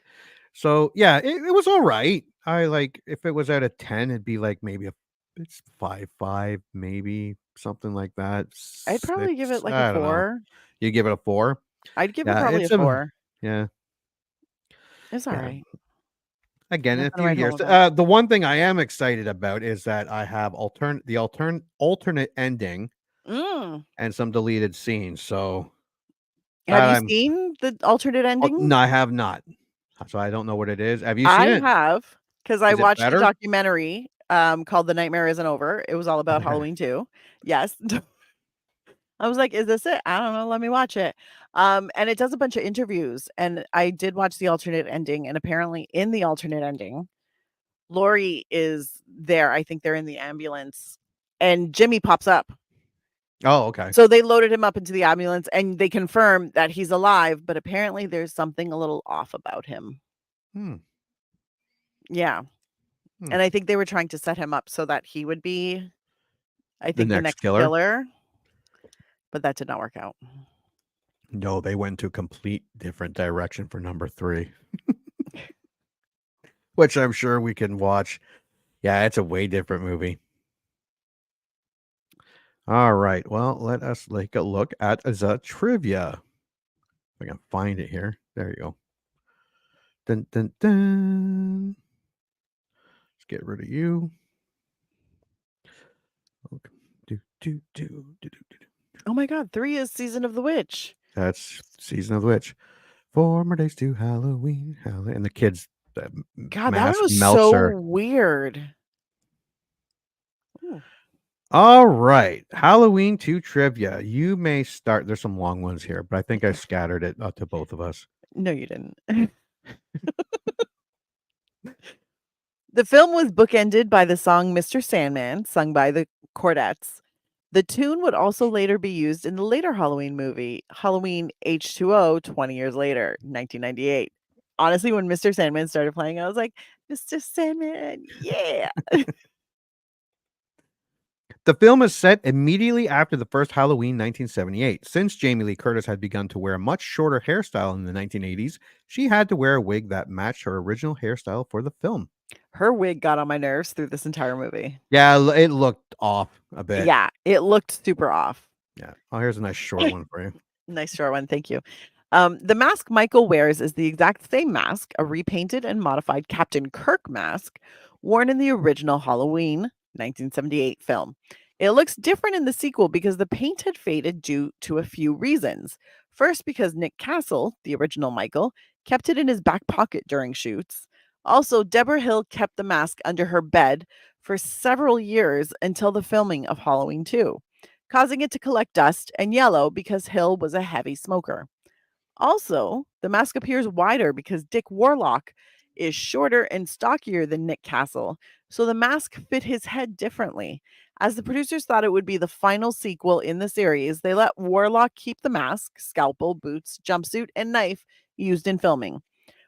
So, yeah, it was alright. I like if it was out of 10, it'd be like maybe it's 5, maybe something like that. I'd probably give 6, it like a I don't know. 4. You give it a 4? I'd give it Yeah, probably a it's a 4. yeah, It's yeah. alright. Again, in a Nothing to few write home years. about. The one thing I am excited about is that I have alternate ending Mm. and some deleted scenes. So Have that you I'm seen the alternate ending? no, I have not. So I don't know what it is. Have you seen I it? have, because I Is it watched a better? documentary, called The Nightmare Isn't Over. It was all about Okay. Halloween too. Yes. I was like, "Is this it? I don't know, let me watch it." And it does a bunch of interviews, and I did watch the alternate ending, and apparently in the alternate ending, Lori is there. I think they're in the ambulance, and Jimmy pops up. Oh, okay. So they loaded him up into the ambulance, and they confirm that he's alive, but apparently there's something a little off about him. Hmm. Yeah. Hmm. And I think they were trying to set him up so that he would be, I The think, the next next killer? killer, but that did not work out. No, they went to a complete different direction for number 3, which I'm sure we can watch. Yeah, it's a way different movie. All right. Well, let us take a look at the trivia. If I can find it here. There you go. Dun, dun, dun. Let's get rid of you. Okay. Do, do, do, do, do, do. Oh my god, 3 is Season of the Witch. That's Season of the Witch. 4 more days to Halloween. And the kids, the God, that one mask was melts so her. weird. Ooh. All right. Halloween 2 trivia. You may start. There's some long ones here, but I think I scattered it to both of us. No, you didn't. The film was bookended by the song Mr. Sandman, sung by the Chordettes. The tune would also later be used in the later Halloween movie, Halloween H2O, 20 years later, 1998. Honestly, when Mr. Sandman started playing, I was like, Mr. Sandman, yeah. The film is set immediately after the first Halloween 1978. Since Jamie Lee Curtis had begun to wear a much shorter hairstyle in the 1980s, she had to wear a wig that matched her original hairstyle for the film. Her wig got on my nerves through this entire movie. Yeah, it looked off a bit. Yeah, it looked super off. Yeah. Oh, here's a nice short one for you. Nice short one. Thank you. The mask Michael wears is the exact same mask, a repainted and modified Captain Kirk mask worn in the original Halloween 1978 film. It looks different in the sequel because the paint had faded due to a few reasons. First, because Nick Castle, the original Michael, kept it in his back pocket during shoots. Also, Deborah Hill kept the mask under her bed for several years until the filming of Halloween 2, causing it to collect dust and yellow because Hill was a heavy smoker. Also, the mask appears wider because Dick Warlock is shorter and stockier than Nick Castle, so the mask fit his head differently. As the producers thought it would be the final sequel in the series, they let Warlock keep the mask, scalpel, boots, jumpsuit, and knife used in filming.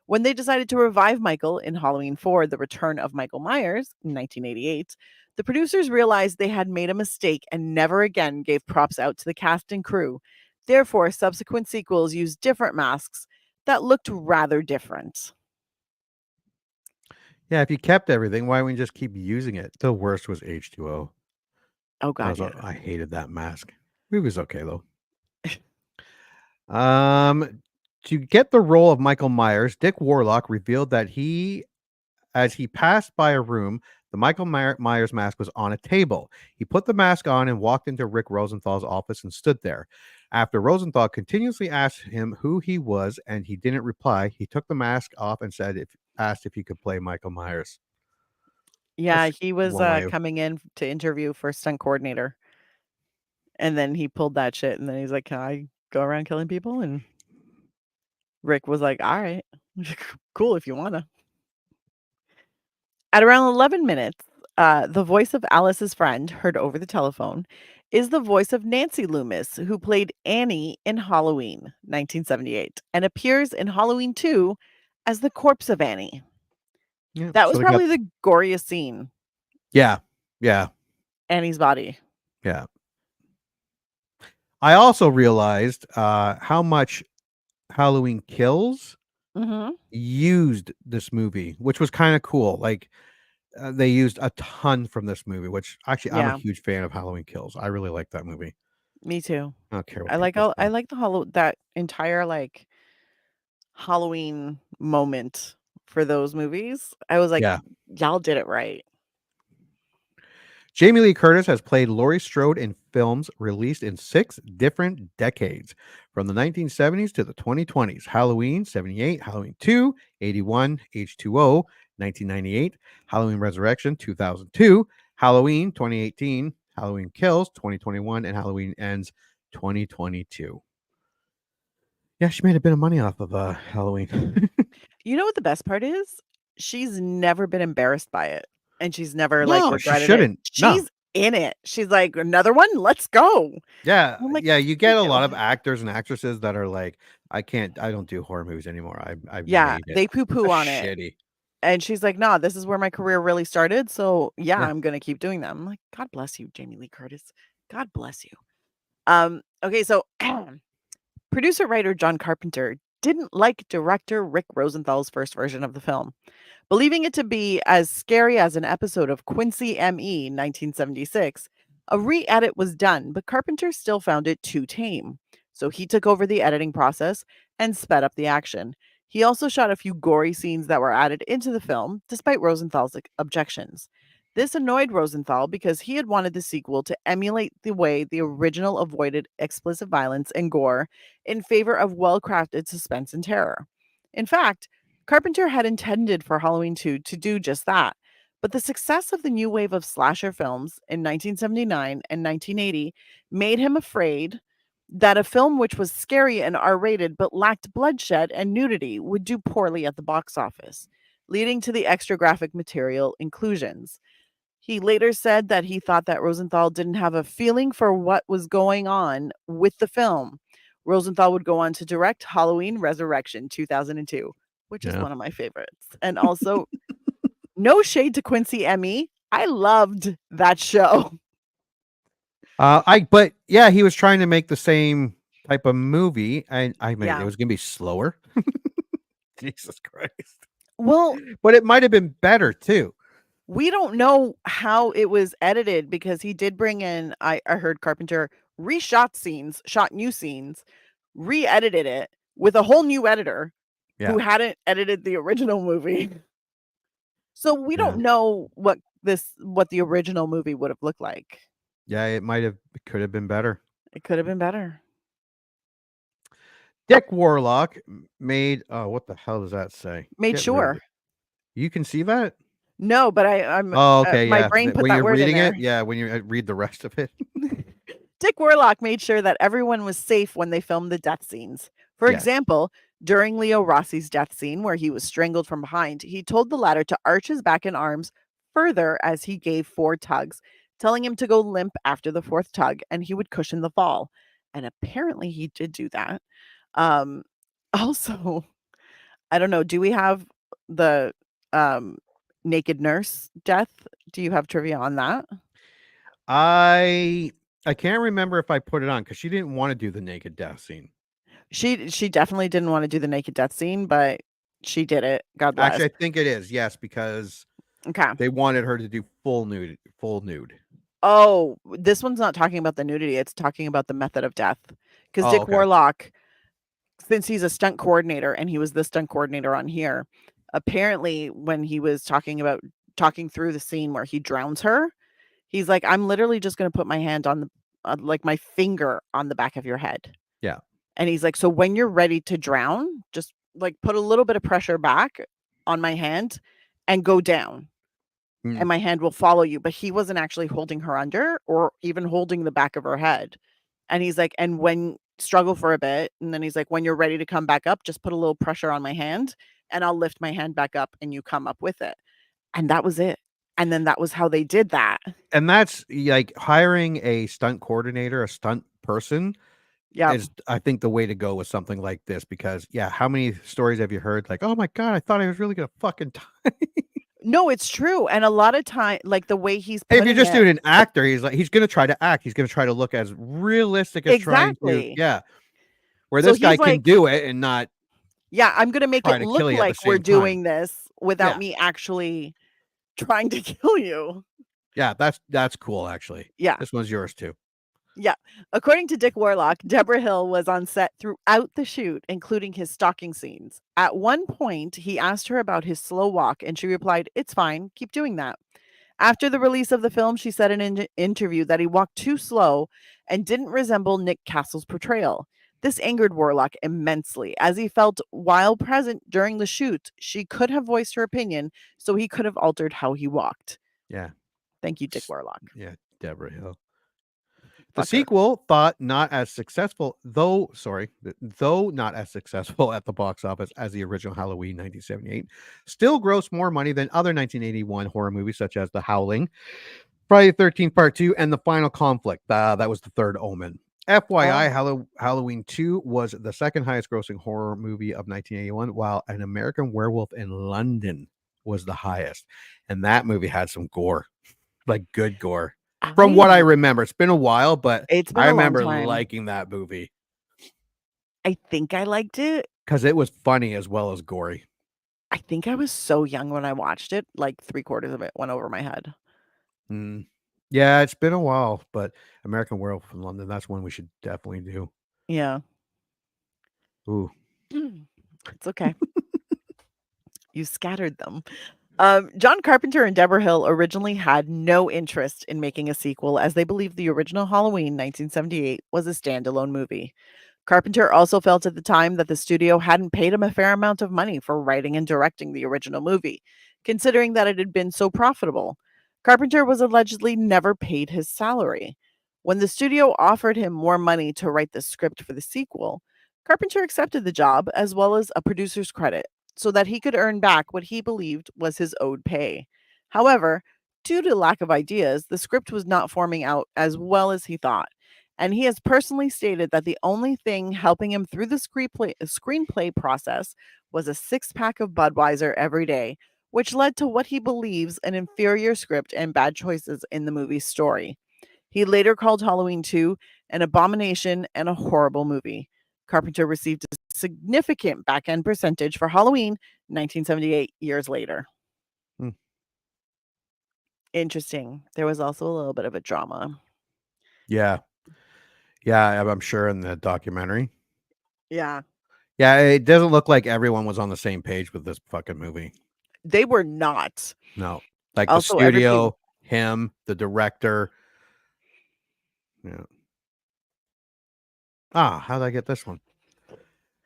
When they decided to revive Michael in Halloween 4, The Return of Michael Myers in 1988, the producers realized they had made a mistake and never again gave props out to the cast and crew. Therefore, subsequent sequels used different masks that looked rather different. Yeah, if you kept everything, why wouldn't you just keep using it? The worst was H2O. Oh, God. Yeah. I hated that mask. It was okay, though. To get the role of Michael Myers, Dick Warlock revealed that as he passed by a room, the Michael Myers mask was on a table. He put the mask on and walked into Rick Rosenthal's office and stood there. After Rosenthal continuously asked him who he was and he didn't reply, he took the mask off and asked if he could play Michael Myers. Yeah, That's he was one way of- coming in to interview for stunt coordinator. And then he pulled that shit and then he's like, "Can I go around killing people?" And Rick was like, "All right, cool if you wanna." At around 11 minutes, the voice of Alice's friend, heard over the telephone, is the voice of Nancy Loomis, who played Annie in Halloween 1978 and appears in Halloween 2 as the corpse of Annie. Yeah, That so was they got- probably the goriest scene. Yeah. Annie's body. Yeah. I also realized how much Halloween Kills Mm-hmm. used this movie, which was kind of cool. Like they used a ton from this movie, which actually I'm Yeah. a huge fan of Halloween Kills. I really like that movie. Me too. I don't care what I like people say. I like that entire like Halloween moment for those movies. I was like, Yeah. y'all did it right. Jamie Lee Curtis has played Laurie Strode in films released in 6 different decades, from the 1970s to the 2020s. Halloween 78, Halloween 2, 81, H2O, 1998, Halloween Resurrection 2002, Halloween 2018, Halloween Kills 2021, and Halloween Ends 2022. Yeah, she made a bit of money off of Halloween. You know what the best part is? She's never been embarrassed by it. And she's never No, she regretted shouldn't. it. No. She's in it. She's like, another one, let's go. Yeah, I'm like, yeah, you get a "Thank lot you." of actors and actresses that are like, I don't do horror movies anymore. I've Yeah, made it. they poo-poo That's on it. shitty. And she's like, nah, this is where my career really started. So yeah, Yeah. I'm gonna keep doing them. I'm like, God bless you, Jamie Lee Curtis. God bless you. Okay, so producer writer John Carpenter didn't like director Rick Rosenthal's first version of the film, believing it to be as scary as an episode of Quincy M.E. 1976. A re-edit was done, but Carpenter still found it too tame. So he took over the editing process and sped up the action. He also shot a few gory scenes that were added into the film, despite Rosenthal's objections. This annoyed Rosenthal because he had wanted the sequel to emulate the way the original avoided explicit violence and gore in favor of well-crafted suspense and terror. In fact, Carpenter had intended for Halloween 2 to do just that, but the success of the new wave of slasher films in 1979 and 1980 made him afraid that a film which was scary and R-rated but lacked bloodshed and nudity would do poorly at the box office, leading to the extra graphic material inclusions. He later said that he thought that Rosenthal didn't have a feeling for what was going on with the film. Rosenthal would go on to direct Halloween Resurrection 2002, which is one of my favorites. And also, no shade to Quincy Emmy. I loved that show. But yeah, he was trying to make the same type of movie, and I mean, it was going to be slower. Jesus Christ. Well, but it might have been better too. We don't know how it was edited because he did bring in, I heard Carpenter reshot scenes, shot new scenes, re-edited it with a whole new editor who hadn't edited the original movie. So we don't know what the original movie would have looked like. Yeah, it could have been better. It could have been better. Dick Warlock made, what the hell does that say? Made sure. You can see that? No, but I'm. Oh, okay. My brain put when that you're word reading in there. it, yeah. When you read the rest of it, Dick Warlock made sure that everyone was safe when they filmed the death scenes. For example, during Leo Rossi's death scene, where he was strangled from behind, he told the latter to arch his back and arms further as he gave 4 tugs, telling him to go limp after the 4th tug, and he would cushion the fall. And apparently, he did do that. Also, I don't know. Do we have the naked nurse death? Do you have trivia on that? I can't remember if I put it on because she didn't want to do the naked death scene. She definitely didn't want to do the naked death scene, but she did it. God bless. Actually, I think it is, yes, because they wanted her to do full nude. Oh, this one's not talking about the nudity. It's talking about the method of death. Because Dick Warlock, since he's a stunt coordinator and he was the stunt coordinator on here, apparently when he was talking through the scene where he drowns her, he's like, I'm literally just going to put my hand on the, like my finger on the back of your head. Yeah. And he's like, so when you're ready to drown, just like put a little bit of pressure back on my hand and go down. And my hand will follow you. But he wasn't actually holding her under or even holding the back of her head. And he's like, and when struggle for a bit, and then he's like, when you're ready to come back up, just put a little pressure on my hand and I'll lift my hand back up and you come up with it. And that was it. And then that was how they did that. And that's like hiring a stunt coordinator, a stunt person. Yeah, is I think the way to go with something like this because how many stories have you heard? Like, oh my God, I thought I was really gonna fucking die. No, it's true. And a lot of time, like the way he's if you're just doing an actor, he's gonna try to act. He's gonna try to look as realistic as trying to. Where this guy can do it and not. Yeah, I'm gonna make it look like we're doing this without me actually trying to kill you. Yeah, that's cool actually. Yeah. This one's yours too. Yeah. According to Dick Warlock, Deborah Hill was on set throughout the shoot, including his stalking scenes. At one point, he asked her about his slow walk, and she replied, "It's fine. Keep doing that." After the release of the film, she said in an interview that he walked too slow and didn't resemble Nick Castle's portrayal. This angered Warlock immensely, as he felt while present during the shoot, she could have voiced her opinion, so he could have altered how he walked. Yeah. Thank you, Dick Warlock. Yeah, Deborah Hill. The sequel not as successful, though not as successful at the box office as the original Halloween 1978, still grossed more money than other 1981 horror movies such as The Howling, Friday the 13th Part 2, and The Final Conflict. That was The Third Omen. FYI, Halloween 2 was the second highest grossing horror movie of 1981, while An American Werewolf in London was the highest. And that movie had some gore, like good gore. From what I remember, it's been a while, but I remember liking that movie. I think I liked it because it was funny as well as gory. I think I was so young when I watched it, like 3/4 of it went over my head. Yeah, it's been a while, but American Werewolf in London, that's one we should definitely do. Yeah. Ooh. It's okay. You scattered them. John Carpenter and Deborah Hill originally had no interest in making a sequel as they believed the original Halloween 1978 was a standalone movie. Carpenter also felt at the time that the studio hadn't paid him a fair amount of money for writing and directing the original movie, considering that it had been so profitable. Carpenter was allegedly never paid his salary. When the studio offered him more money to write the script for the sequel, Carpenter accepted the job as well as a producer's credit so that he could earn back what he believed was his owed pay. However, due to lack of ideas, the script was not forming out as well as he thought. And he has personally stated that the only thing helping him through the screenplay process was a 6-pack of Budweiser every day, which led to what he believes an inferior script and bad choices in the movie's story. He later called Halloween 2 an abomination and a horrible movie. Carpenter received a significant back end percentage for Halloween 1978 years later. Hmm. Interesting. There was also a little bit of a drama. Yeah. Yeah, I'm sure in the documentary. Yeah. Yeah, it doesn't look like everyone was on the same page with this fucking movie. They were not. No. Like Also, the everything. studio, him, the director. Yeah. How did I get this one?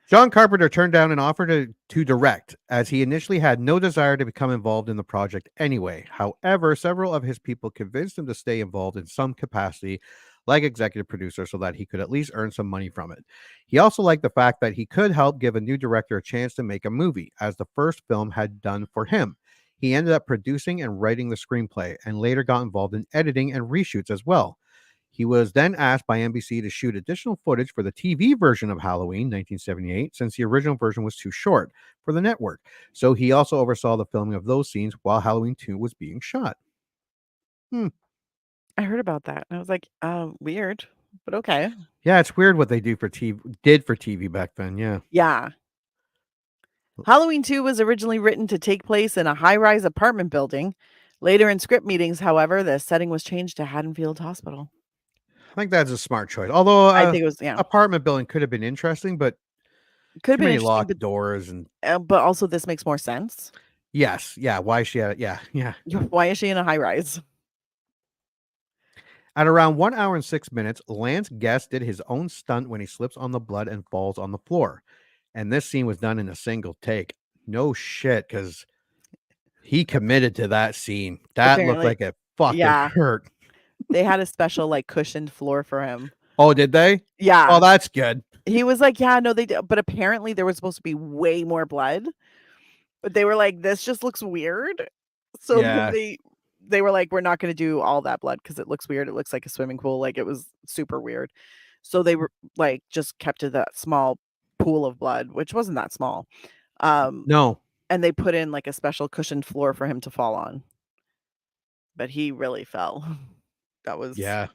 John Carpenter turned down an offer to direct, as he initially had no desire to become involved in the project anyway. However, several of his people convinced him to stay involved in some capacity, like executive producer, so that he could at least earn some money from it. He also liked the fact that he could help give a new director a chance to make a movie, as the first film had done for him. He ended up producing and writing the screenplay, and later got involved in editing and reshoots as well. He was then asked by NBC to shoot additional footage for the TV version of Halloween 1978, since the original version was too short for the network. So he also oversaw the filming of those scenes while Halloween 2 was being shot. I heard about that. And I was like, weird, but okay. Yeah, it's weird what they did for TV back then. Yeah. Yeah. Halloween 2 was originally written to take place in a high-rise apartment building. Later in script meetings, however, the setting was changed to Haddonfield Hospital. I think that's a smart choice. Although I think it was, yeah. apartment building could have been interesting, but Could have too been many interesting, locked doors and but also this makes more sense. yes, yeah. Why is she at yeah. Why is she in a high-rise? At around 1 hour and 6 minutes, Lance Guest did his own stunt when he slips on the blood and falls on the floor. And this scene was done in a single take. No shit, because he committed to that scene. That Apparently, looked like it fucking hurt. They had a special like cushioned floor for him. Oh, did they? Yeah. Oh, that's good. He was like, yeah, no, they did. But apparently there was supposed to be way more blood. But they were like, this just looks weird. So Yeah. they were like, we're not going to do all that blood because it looks weird. It looks like a swimming pool. Like it was super weird. So they were like just kept to that small pool of blood, which wasn't that small. No. And they put in like a special cushioned floor for him to fall on. But he really fell. That was Yeah.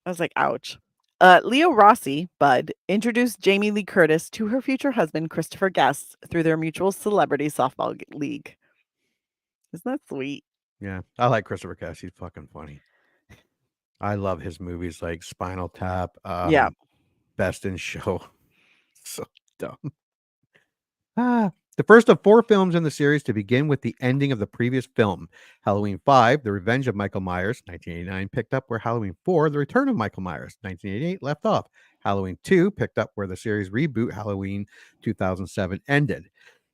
I was like, ouch. Leo Rossi, Bud, introduced Jamie Lee Curtis to her future husband, Christopher Guest, through their mutual celebrity softball league. Isn't that sweet? Yeah. I like Christopher Guest. He's fucking funny. I love his movies like Spinal Tap. Yeah. Best in Show. So dumb. The first of 4 films in the series to begin with the ending of the previous film. Halloween 5, The Revenge of Michael Myers, 1989, picked up where Halloween 4, The Return of Michael Myers, 1988, left off. Halloween 2 picked up where the series reboot Halloween 2007 ended.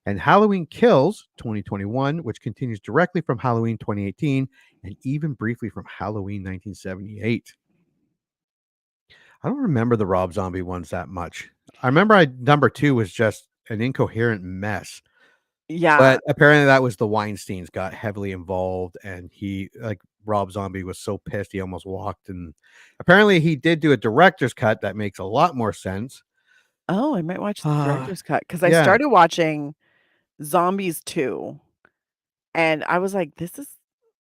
And Halloween Kills 2021, which continues directly from Halloween 2018 and even briefly from Halloween 1978. I don't remember the Rob Zombie ones that much. I remember number 2 was just an incoherent mess. Yeah. But apparently that was the Weinsteins got heavily involved, and he, like, Rob Zombie was so pissed he almost walked. And apparently he did do a director's cut that makes a lot more sense. Oh, I might watch the director's cut because I yeah. started watching Zombies 2 and I was like,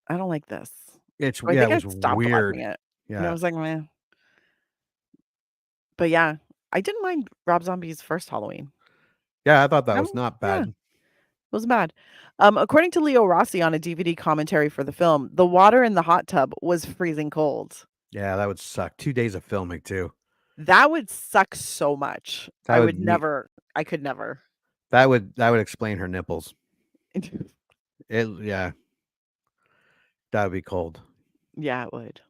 I don't like this. It's So I yeah, think it was I stopped weird. watching it. Yeah. And I was like, meh. But yeah, I didn't mind Rob Zombie's first Halloween. Yeah, I thought that was not bad. Yeah, it wasn't bad. According to Leo Rossi on a DVD commentary for the film, the water in the hot tub was freezing cold. Yeah, that would suck. 2 days of filming too. That would suck so much. That I would would never. I could never. That would explain her nipples. Yeah, that would be cold. Yeah, it would.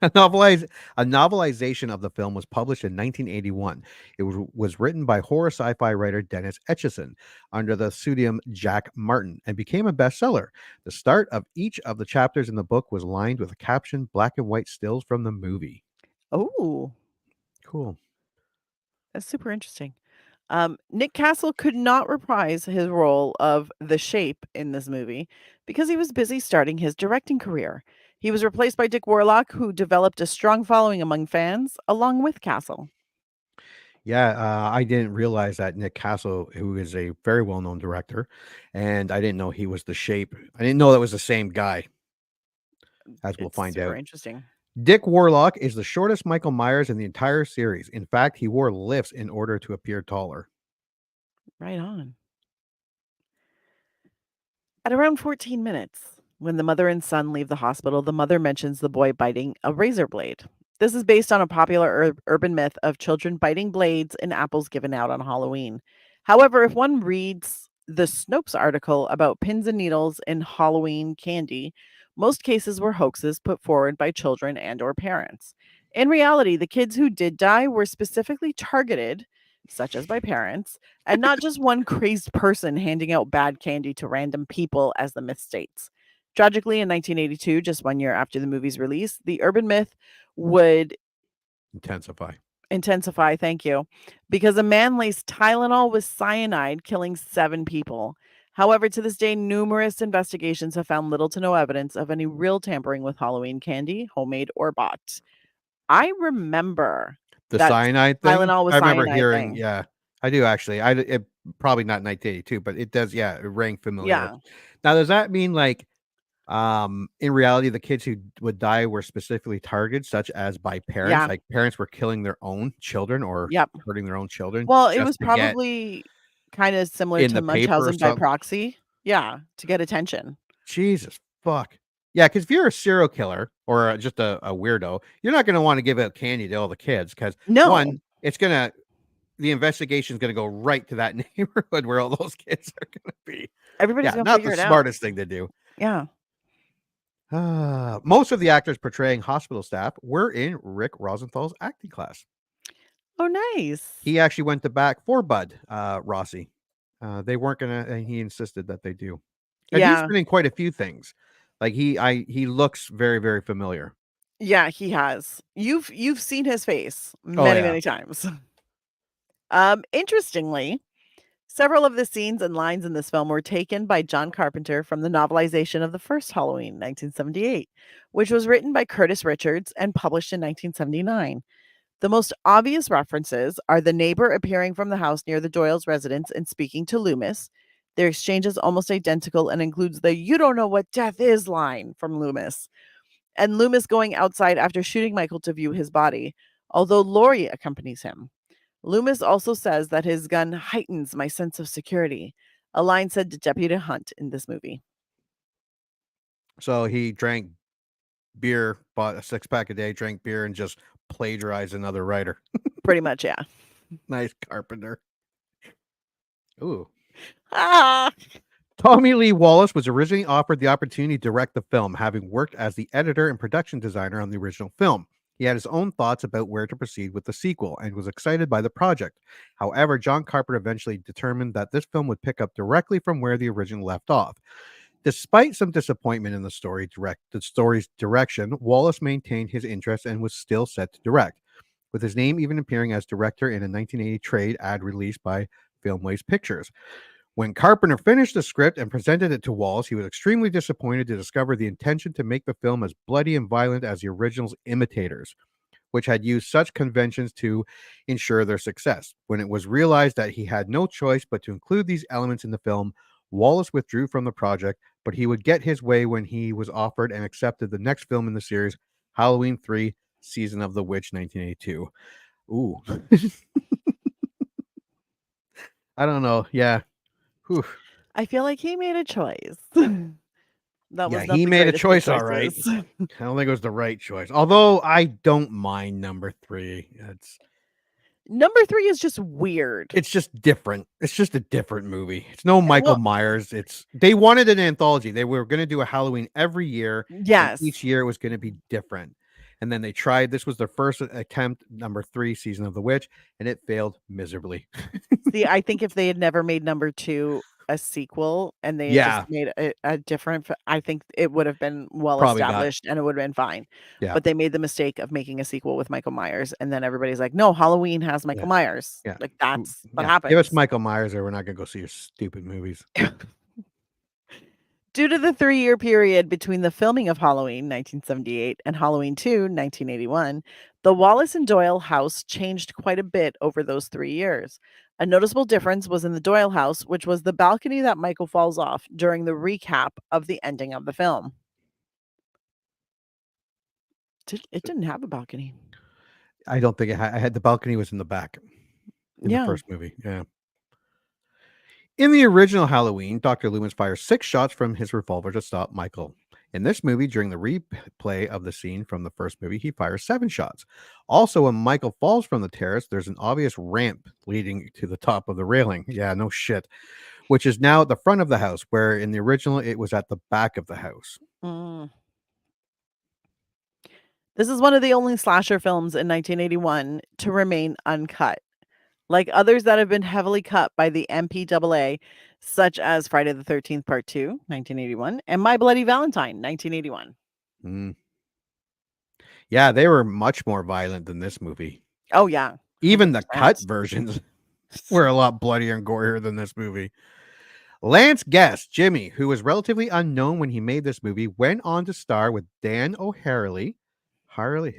A novelization of the film was published in 1981. It was written by horror sci-fi writer Dennis Etchison under the pseudonym Jack Martin and became a bestseller. The start of each of the chapters in the book was lined with a caption, black and white stills from the movie. Oh, Cool. that's super interesting. Nick Castle could not reprise his role of the Shape in this movie because he was busy starting his directing career. He was replaced by Dick Warlock, who developed a strong following among fans, along with Castle. Yeah, I didn't realize that Nick Castle, who is a very well-known director, and I didn't know he was the Shape. I didn't know that was the same guy, as we'll It's find super out. interesting. Dick Warlock is the shortest Michael Myers in the entire series. In fact, he wore lifts in order to appear taller. Right on. At around 14 minutes, when the mother and son leave the hospital, the mother mentions the boy biting a razor blade. This is based on a popular urban myth of children biting blades in apples given out on Halloween. However, if one reads the Snopes article about pins and needles in Halloween candy, most cases were hoaxes put forward by children and or parents. In reality, the kids who did die were specifically targeted, such as by parents, and not just one crazed person handing out bad candy to random people, as the myth states. Tragically, in 1982, just 1 year after the movie's release, the urban myth would intensify, thank you, because a man laced Tylenol with cyanide, killing 7 people. However, to this day, numerous investigations have found little to no evidence of any real tampering with Halloween candy, homemade or bought. I remember The that cyanide thing? Tylenol with I remember cyanide hearing, thing. yeah, I do actually. Probably not 1982, but it does, yeah, it rang familiar. Yeah. Now, does that mean like in reality the kids who would die were specifically targeted, such as by parents? Yeah. Like parents were killing their own children or Yep. hurting their own children Well, it just was to get probably kind of similar in to the paper or Munchausen by something? proxy. Yeah, to get attention. Jesus fuck. Yeah, because if you're a serial killer or just a weirdo, you're not going to want to give out candy to all the kids because No. one, the investigation is going to go right to that neighborhood where all those kids are going to be. Everybody's Yeah, gonna not figure the it out. smartest thing to do. Yeah. Most of the actors portraying hospital staff were in Rick Rosenthal's acting class. Oh, nice. He actually went to back for Bud Rossi. They weren't gonna, and he insisted that they do. And he's Yeah. been in quite a few things. Like he looks very, very familiar. Yeah, he has. You've seen his face Oh, many, yeah. many times. Interestingly, several of the scenes and lines in this film were taken by John Carpenter from the novelization of the first Halloween, 1978, which was written by Curtis Richards and published in 1979. The most obvious references are the neighbor appearing from the house near the Doyle's residence and speaking to Loomis. Their exchange is almost identical and includes the "you don't know what death is" line from Loomis, and Loomis going outside after shooting Michael to view his body, although Laurie accompanies him. Loomis also says that his gun heightens my sense of security, a line said to Deputy Hunt in this movie. So he drank beer, bought a 6-pack a day, drank beer, and just plagiarized another writer. Pretty much, yeah. Nice Carpenter. Ooh. Ah! Tommy Lee Wallace was originally offered the opportunity to direct the film, having worked as the editor and production designer on the original film. He had his own thoughts about where to proceed with the sequel and was excited by the project. However, John Carpenter eventually determined that this film would pick up directly from where the original left off. Despite some disappointment in the story's direction, Wallace maintained his interest and was still set to direct, with his name even appearing as director in a 1980 trade ad released by Filmways Pictures. When Carpenter finished the script and presented it to Wallace, he was extremely disappointed to discover the intention to make the film as bloody and violent as the original's imitators, which had used such conventions to ensure their success. When it was realized that he had no choice but to include these elements in the film, Wallace withdrew from the project, but he would get his way when he was offered and accepted the next film in the series, Halloween 3, Season of the Witch, 1982. Ooh. I don't know. Yeah. Whew. I feel like he made a choice. That was he made a choice, all right. I don't think it was the right choice. Although I don't mind number 3. Number 3 is just weird. It's just different. It's just a different movie. It's no Michael well- Myers. They wanted an anthology. They were going to do a Halloween every year. and Yes. each year it was going to be different. And then they tried. This was their first attempt, number 3, Season of the Witch, and it failed miserably. See, I think if they had never made number 2 a sequel and they had Yeah. just made a different, I think it would have been well Probably not. established and it would have been fine. Yeah. But they made the mistake of making a sequel with Michael Myers, and then everybody's like, "No, Halloween has Michael Yeah. Myers." Yeah. Like that's what Yeah. happens. Give us Michael Myers or we're not going to go see your stupid movies. Due to the 3-year period between the filming of Halloween 1978 and Halloween 2 1981, the Wallace and Doyle house changed quite a bit over those 3 years. A noticeable difference was in the Doyle house, which was the balcony that Michael falls off during the recap of the ending of the film. It didn't have a balcony. I don't think I had the balcony was in the back in Yeah. the first movie. Yeah. In the original Halloween, Dr. Loomis fires 6 shots from his revolver to stop Michael. In this movie, during the replay of the scene from the first movie, he fires 7 shots. Also, when Michael falls from the terrace, there's an obvious ramp leading to the top of the railing. Yeah, no shit. Which is now at the front of the house, where in the original, it was at the back of the house. Mm. This is one of the only slasher films in 1981 to remain uncut. Like others that have been heavily cut by the MPAA, such as Friday the 13th Part 2, 1981, and My Bloody Valentine, 1981. Mm. Yeah, they were much more violent than this movie. Oh, yeah. Even the 100%. cut versions were a lot bloodier and gorier than this movie. Lance Guest, Jimmy, who was relatively unknown when he made this movie, went on to star with Dan O'Harley. Harley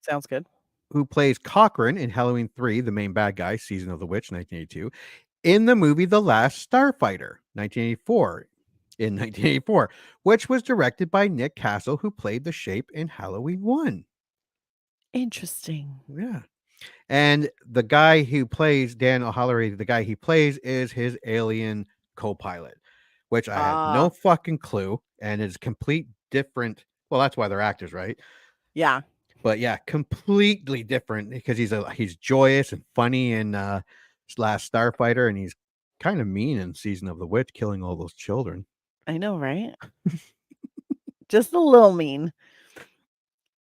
Sounds good. who plays Cochran in Halloween 3, the main bad guy, Season of the Witch, 1982, in the movie The Last Starfighter, 1984, which was directed by Nick Castle, who played the Shape in Halloween 1. Interesting. Yeah. And the guy who plays Dan O'Halloran, the guy he plays is his alien co-pilot, which I had no fucking clue, and is complete different. Well, that's why they're actors, right? Yeah. But yeah, completely different because he's joyous and funny in Last Starfighter, and he's kind of mean in Season of the Witch, killing all those children. I know, right? Just a little mean.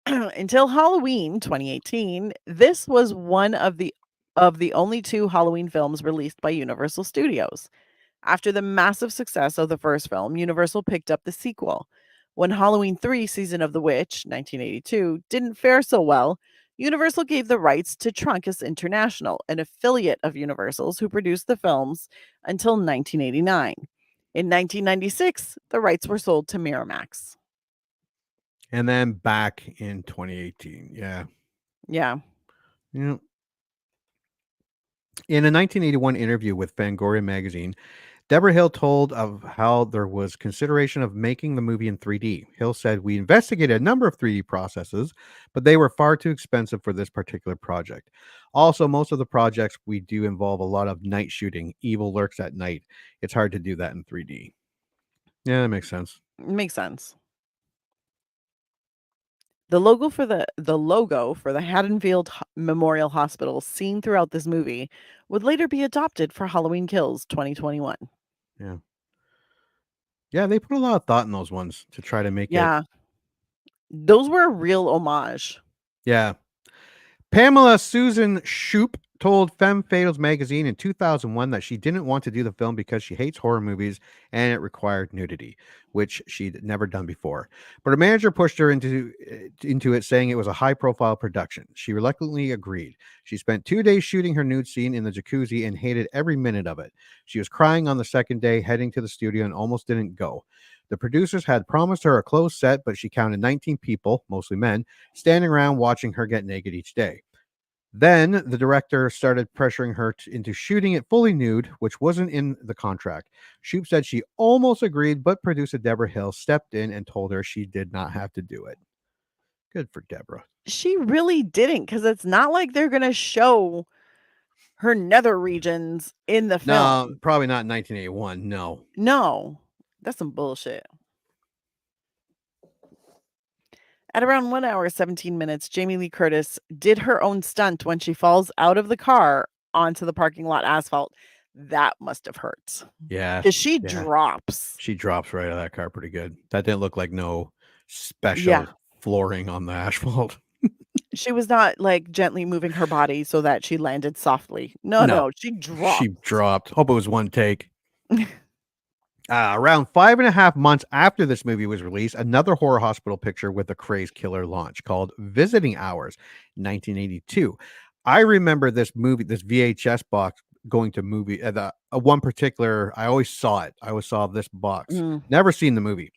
Until Halloween 2018, this was one of the only 2 Halloween films released by Universal Studios. After the massive success of the first film, Universal picked up the sequel. When Halloween 3 Season of the Witch, 1982, didn't fare so well, Universal gave the rights to Truncus International, an affiliate of Universal's who produced the films until 1989. In 1996, the rights were sold to Miramax. And then back in 2018. Yeah. Yeah. Yeah. In a 1981 interview with Fangoria magazine, Deborah Hill told of how there was consideration of making the movie in 3D. Hill said, "We investigated a number of 3D processes, but they were far too expensive for this particular project. Also, most of the projects we do involve a lot of night shooting. Evil lurks at night. It's hard to do that in 3D." Yeah, that makes sense. Makes sense. The logo for the Haddonfield Memorial Hospital seen throughout this movie would later be adopted for Halloween Kills 2021. Yeah. Yeah, they put a lot of thought in those ones to try to make it. Yeah. Those were a real homage. Yeah. Pamela Susan Shoop told Femme Fatales magazine in 2001 that she didn't want to do the film because she hates horror movies and it required nudity, which she'd never done before. But her manager pushed her into it, saying it was a high-profile production. She reluctantly agreed. She spent 2 days shooting her nude scene in the jacuzzi and hated every minute of it. She was crying on the second day, heading to the studio, and almost didn't go. The producers had promised her a closed set, but she counted 19 people, mostly men, standing around watching her get naked each day. Then the director started pressuring her into shooting it fully nude, which wasn't in the contract. Shoop said she almost agreed, but producer Deborah Hill stepped in and told her she did not have to do it. Good for Deborah. She really didn't, because it's not like they're going to show her nether regions in the film. No, probably not in 1981. No. No, that's some bullshit. At around 1 hour, 17 minutes, Jamie Lee Curtis did her own stunt when she falls out of the car onto the parking lot asphalt. That must have hurt. Yeah. Because she Yeah. drops. She drops right out of that car pretty good. That didn't look like no special Yeah. flooring on the asphalt. She was not like gently moving her body so that she landed softly. No, she dropped. She dropped. Hope it was one take. Around 5.5 months after this movie was released, another horror hospital picture with a crazed killer launched called Visiting Hours, 1982. I remember this movie, this VHS box going to movie. One particular, I always saw it. I always saw this box. Never seen the movie.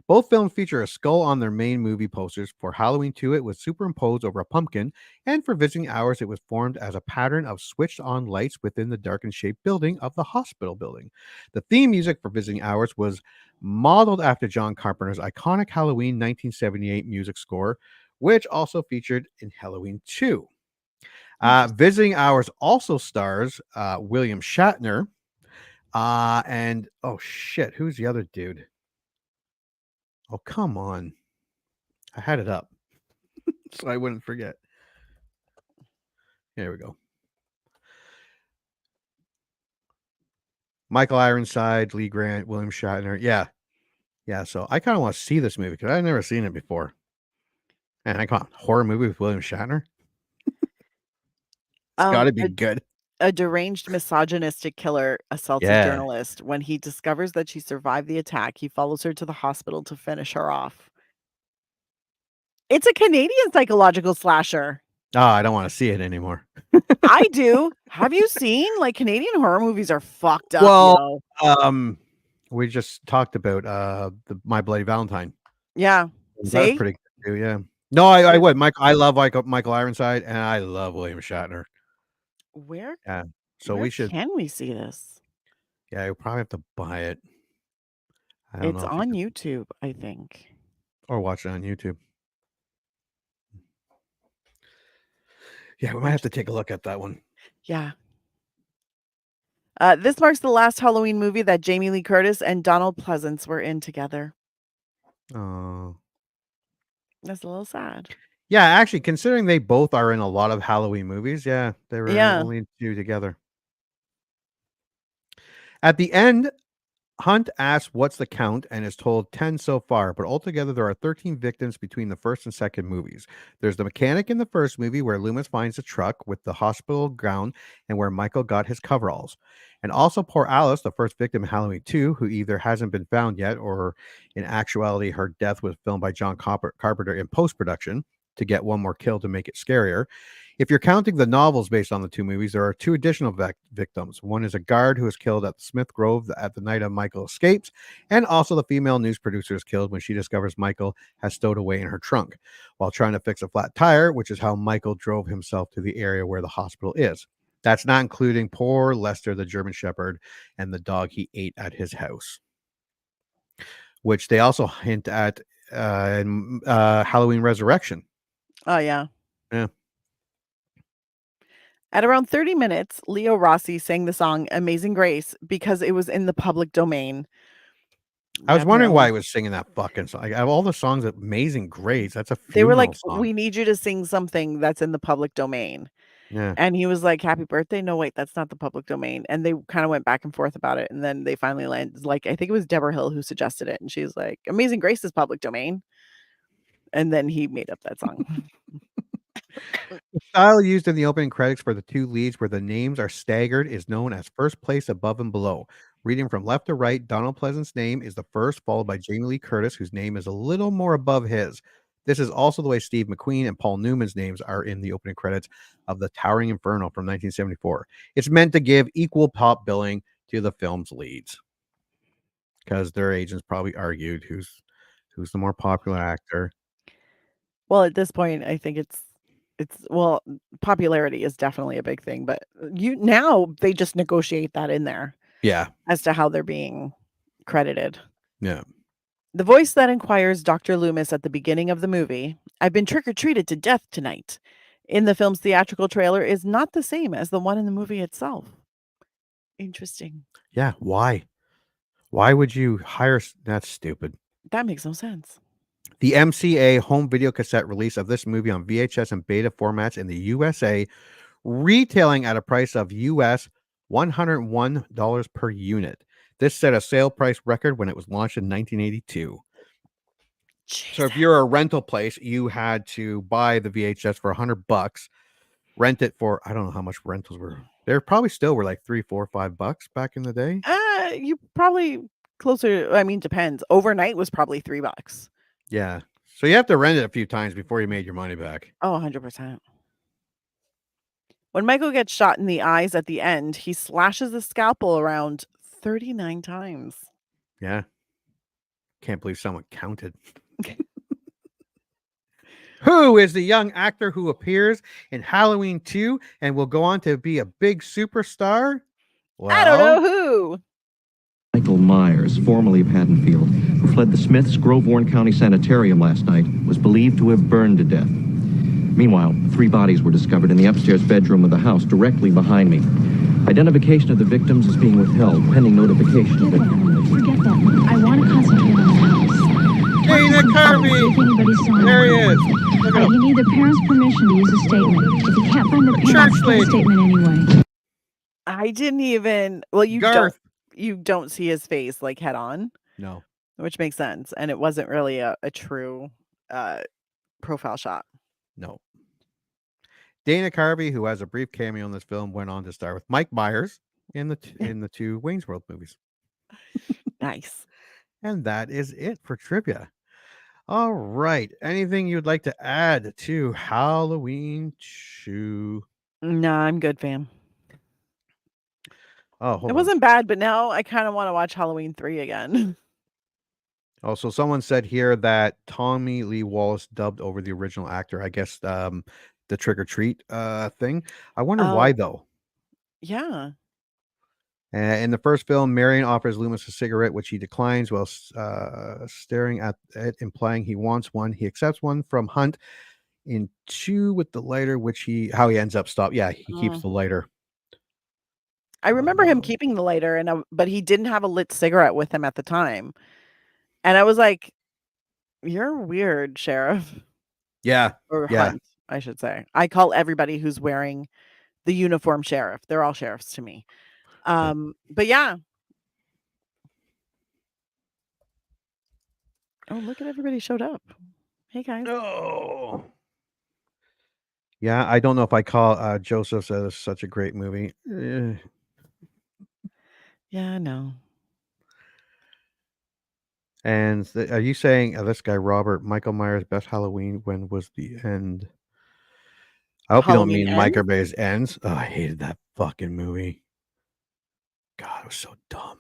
Both films feature a skull on their main movie posters. For Halloween 2, it was superimposed over a pumpkin, and for Visiting Hours, it was formed as a pattern of switched-on lights within the darkened shaped building of the hospital building. The theme music for Visiting Hours was modeled after John Carpenter's iconic Halloween 1978 music score, which also featured in Halloween 2. Visiting Hours also stars William Shatner, and oh shit, who's the other dude? Oh, come on. I had it up so I wouldn't forget. Here we go. Michael Ironside, Lee Grant, William Shatner. Yeah. Yeah. So I kind of want to see this movie because I've never seen it before. And I got horror movie with William Shatner. It's got to be good. A deranged, misogynistic killer assaults a journalist. When he discovers that she survived the attack, he follows her to the hospital to finish her off. It's a Canadian psychological slasher. Oh, I don't want to see it anymore. I do. Have you seen? Like, Canadian horror movies are fucked up. Well, we just talked about the My Bloody Valentine. Yeah. That's pretty good too, yeah. No, I would. I love Michael Ironside, and I love William Shatner. Where? Yeah. So where we should. Can we see this? Yeah, you'll probably have to buy it. I don't know. It's on YouTube, I think. Or watch it on YouTube. Yeah, we might have to take a look at that one. Yeah. This marks the last Halloween movie that Jamie Lee Curtis and Donald Pleasance were in together. Oh. That's a little sad. Yeah, actually, considering they both are in a lot of Halloween movies, yeah, they were only two together. At the end, Hunt asks what's the count and is told 10 so far, but altogether there are 13 victims between the first and second movies. There's the mechanic in the first movie where Loomis finds the truck with the hospital gown and where Michael got his coveralls. And also poor Alice, the first victim in Halloween 2, who either hasn't been found yet or in actuality her death was filmed by John Carpenter in post-production to get one more kill to make it scarier. If you're counting the novels based on the two movies, there are two additional victims. One is a guard who is killed at Smith Grove at the night of Michael escapes, and also the female news producer is killed when she discovers Michael has stowed away in her trunk while trying to fix a flat tire, which is how Michael drove himself to the area where the hospital is. That's not including poor Lester, the German Shepherd, and the dog he ate at his house, which they also hint at in Halloween Resurrection. Oh, yeah. Yeah. At around 30 minutes, Leo Rossi sang the song Amazing Grace because it was in the public domain. I was wondering why he was singing that fucking song. Like, out of all the songs, Amazing Grace, that's a funeral They were like, song. we need you to sing something that's in the public domain. Yeah. And he was like, happy birthday. No, wait, that's not the public domain. And they kind of went back and forth about it. And then they finally landed, like, I think it was Deborah Hill who suggested it. And she's like, Amazing Grace is public domain. And then he made up that song. The style used in the opening credits for the two leads where the names are staggered is known as first place above and below. Reading from left to right, Donald Pleasance's name is the first, followed by Jamie Lee Curtis, whose name is a little more above his. This is also the way Steve McQueen and Paul Newman's names are in the opening credits of The Towering Inferno from 1974. It's meant to give equal pop billing to the film's leads, because their agents probably argued who's the more popular actor. Well, at this point, I think it's popularity is definitely a big thing, but now they just negotiate that in there. Yeah. As to how they're being credited. Yeah. The voice that inquires Dr. Loomis at the beginning of the movie, I've been trick-or-treated to death tonight, in the film's theatrical trailer is not the same as the one in the movie itself. Interesting. Yeah. Why? Why would you hire? That's stupid. That makes no sense. The MCA home video cassette release of this movie on VHS and beta formats in the USA, retailing at a price of US $101 per unit. This set a sale price record when it was launched in 1982. So if you're a rental place, you had to buy the VHS for $100, rent it for, I don't know how much rentals were. There probably still were like $3, $4, $5 back in the day. You probably closer. I mean, depends. Overnight was probably $3. Yeah. So you have to rent it a few times before you made your money back. Oh, 100%. When Michael gets shot in the eyes at the end, he slashes the scalpel around 39 times. Yeah. Can't believe someone counted. Who is the young actor who appears in Halloween 2 and will go on to be a big superstar? Well, I don't know who. Michael Myers, formerly of Haddonfield, who fled the Smiths Grovewarn County Sanitarium last night, was believed to have burned to death. Meanwhile, 3 bodies were discovered in the upstairs bedroom of the house directly behind me. Identification of the victims is being withheld, pending notification of the family. Forget that. I want to concentrate on the house. Dana Kirby! There he is. You need the parents' permission to use a statement. If you can't find the parents' full statement anyway. I didn't even. Well, you don't see his face like head on. No. Which makes sense. And it wasn't really a true profile shot. No. Dana Carvey, who has a brief cameo in this film, went on to star with Mike Myers in the 2 Wayne's World movies. Nice. And that is it for trivia. All right. Anything you'd like to add to Halloween 2? No, I'm good, fam. Oh, hold It on. wasn't bad, but now I kind of want to watch Halloween 3 again. Oh, so someone said here that Tommy Lee Wallace dubbed over the original actor. I guess the Trick or Treat thing. I wonder why though. Yeah. In the first film, Marion offers Loomis a cigarette, which he declines while staring at it, implying he wants one. He accepts one from Hunt. In 2 with the lighter, how he ends up stopped. Yeah, he keeps the lighter. I remember him keeping the lighter, but he didn't have a lit cigarette with him at the time. And I was like, "You're weird, Sheriff." Yeah. Or yeah. Hunt, I should say. I call everybody who's wearing the uniform sheriff. They're all sheriffs to me. But yeah. Oh, look at everybody showed up. Hey guys. Oh. Yeah, I don't know if I call Joseph says such a great movie. Yeah, no. And are you saying this guy Robert Michael Myers best Halloween? When was the end? I hope Halloween you don't mean Ends? Micah Bay's Ends. Oh, I hated that fucking movie. God, it was so dumb.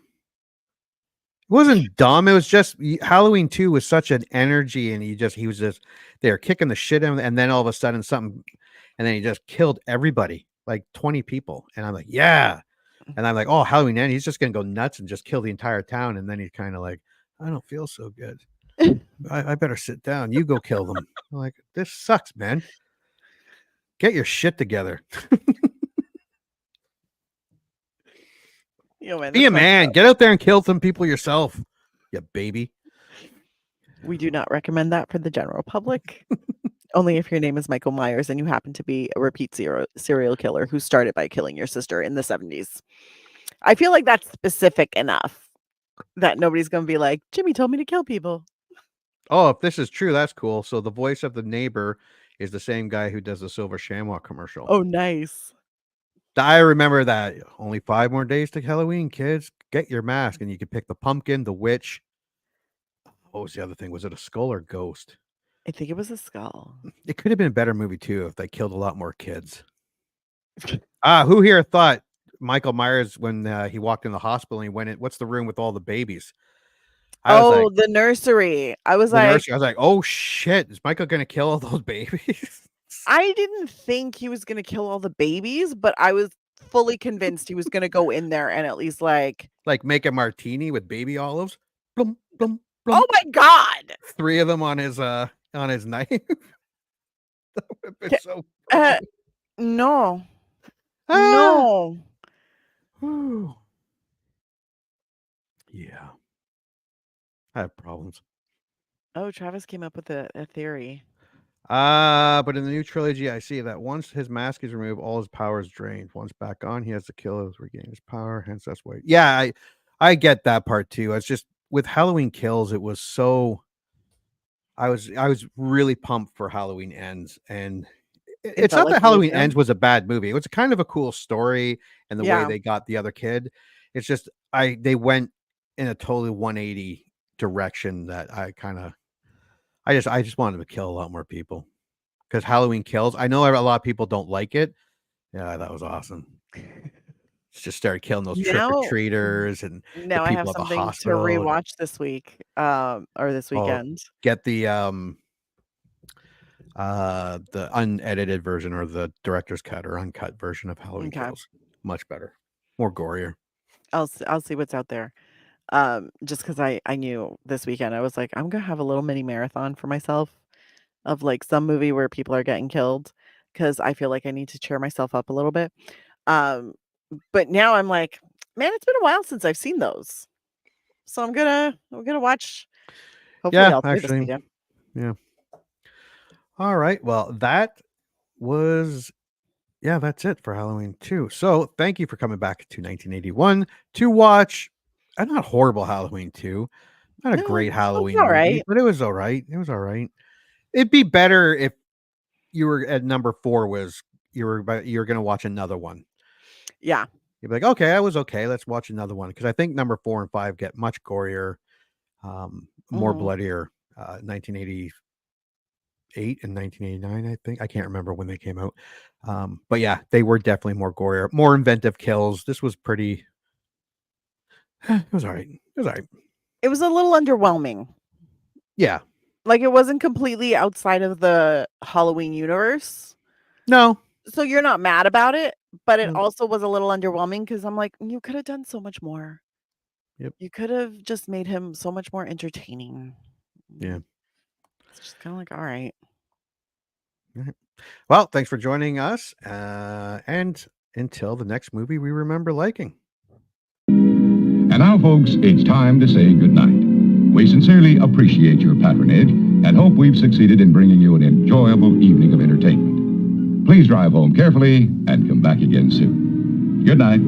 It wasn't dumb. It was just Halloween 2 was such an energy, and he was just they were kicking the shit in, and then all of a sudden and then he just killed everybody, like 20 people. And I'm like, yeah. And I'm like, oh, Halloween End, he's just gonna go nuts and just kill the entire town. And then he's kind of like, I don't feel so good. I better sit down. You go kill them. I'm like, this sucks, man. Get your shit together. Be a man. Get out there and kill some people yourself, you baby. We do not recommend that for the general public. Only if your name is Michael Myers and you happen to be a repeat serial killer who started by killing your sister in the 70s. I feel like that's specific enough that nobody's going to be like, Jimmy told me to kill people. Oh, if this is true, that's cool. So the voice of the neighbor is the same guy who does the Silver Shamrock commercial. Oh, nice. I remember that. Only 5 more days to Halloween, kids. Get your mask, and you can pick the pumpkin, the witch. What was the other thing? Was it a skull or ghost? I think it was a skull. It could have been a better movie too if they killed a lot more kids. Who here thought Michael Myers when he walked in the hospital and he went in? What's the room with all the babies? The nursery. I was like, oh shit, is Michael gonna kill all those babies? I didn't think he was gonna kill all the babies, but I was fully convinced he was gonna go in there and at least like make a martini with baby olives. Blum, blum, blum. Oh my god! 3 of them on his knife. That would have been so no. No. Yeah. I have problems. Oh, Travis came up with a theory. But in the new trilogy, I see that once his mask is removed, all his power is drained. Once back on, he has to kill to regain his power. Hence, that's why. Yeah, I get that part too. It's just with Halloween Kills, it was so. I was really pumped for Halloween Ends, and it's felt not like that it was Halloween good. Ends was a bad movie. It was kind of a cool story and the way Yeah. they got the other kid. It's just they went in a totally 180 direction that I just wanted to kill a lot more people because Halloween Kills. I know a lot of people don't like it. Yeah, that was awesome. Just started killing those trick or treaters and the Now I have people at the something to hospital. rewatch this week, or this weekend. Get the unedited version or the director's cut or uncut version of Halloween Kills. Much better, more gorier. I'll see what's out there. Just because I knew this weekend I was like, I'm gonna have a little mini marathon for myself of like some movie where people are getting killed because I feel like I need to cheer myself up a little bit. But now I'm like, man, it's been a while since I've seen those, so I'm gonna watch. Hopefully, Yeah, all three this actually, weekend. yeah. All right, well, that's it for Halloween 2. So thank you for coming back to 1981 to watch a not horrible Halloween 2. Not a great Halloween movie, right. but it was all right. It was all right. It'd be better if you were at number 4 was you're going to watch another one. Yeah. You'd be like, okay, that was okay. Let's watch another one. Because I think number 4 and 5 get much gorier, more bloodier. 1988 and 1989, I think. I can't remember when they came out. But yeah, they were definitely more gorier, more inventive kills. This was pretty. It was all right. It was all right. It was a little underwhelming. Yeah. Like it wasn't completely outside of the Halloween universe. No. So you're not mad about it, but it also was a little underwhelming because I'm like, you could have done so much more. Yep. You could have just made him so much more entertaining. Yeah. It's just kind of like, all right. All right. Well, thanks for joining us. And until the next movie we remember liking. And now, folks, it's time to say goodnight. We sincerely appreciate your patronage and hope we've succeeded in bringing you an enjoyable evening of entertainment. Please drive home carefully and come back again soon. Good night.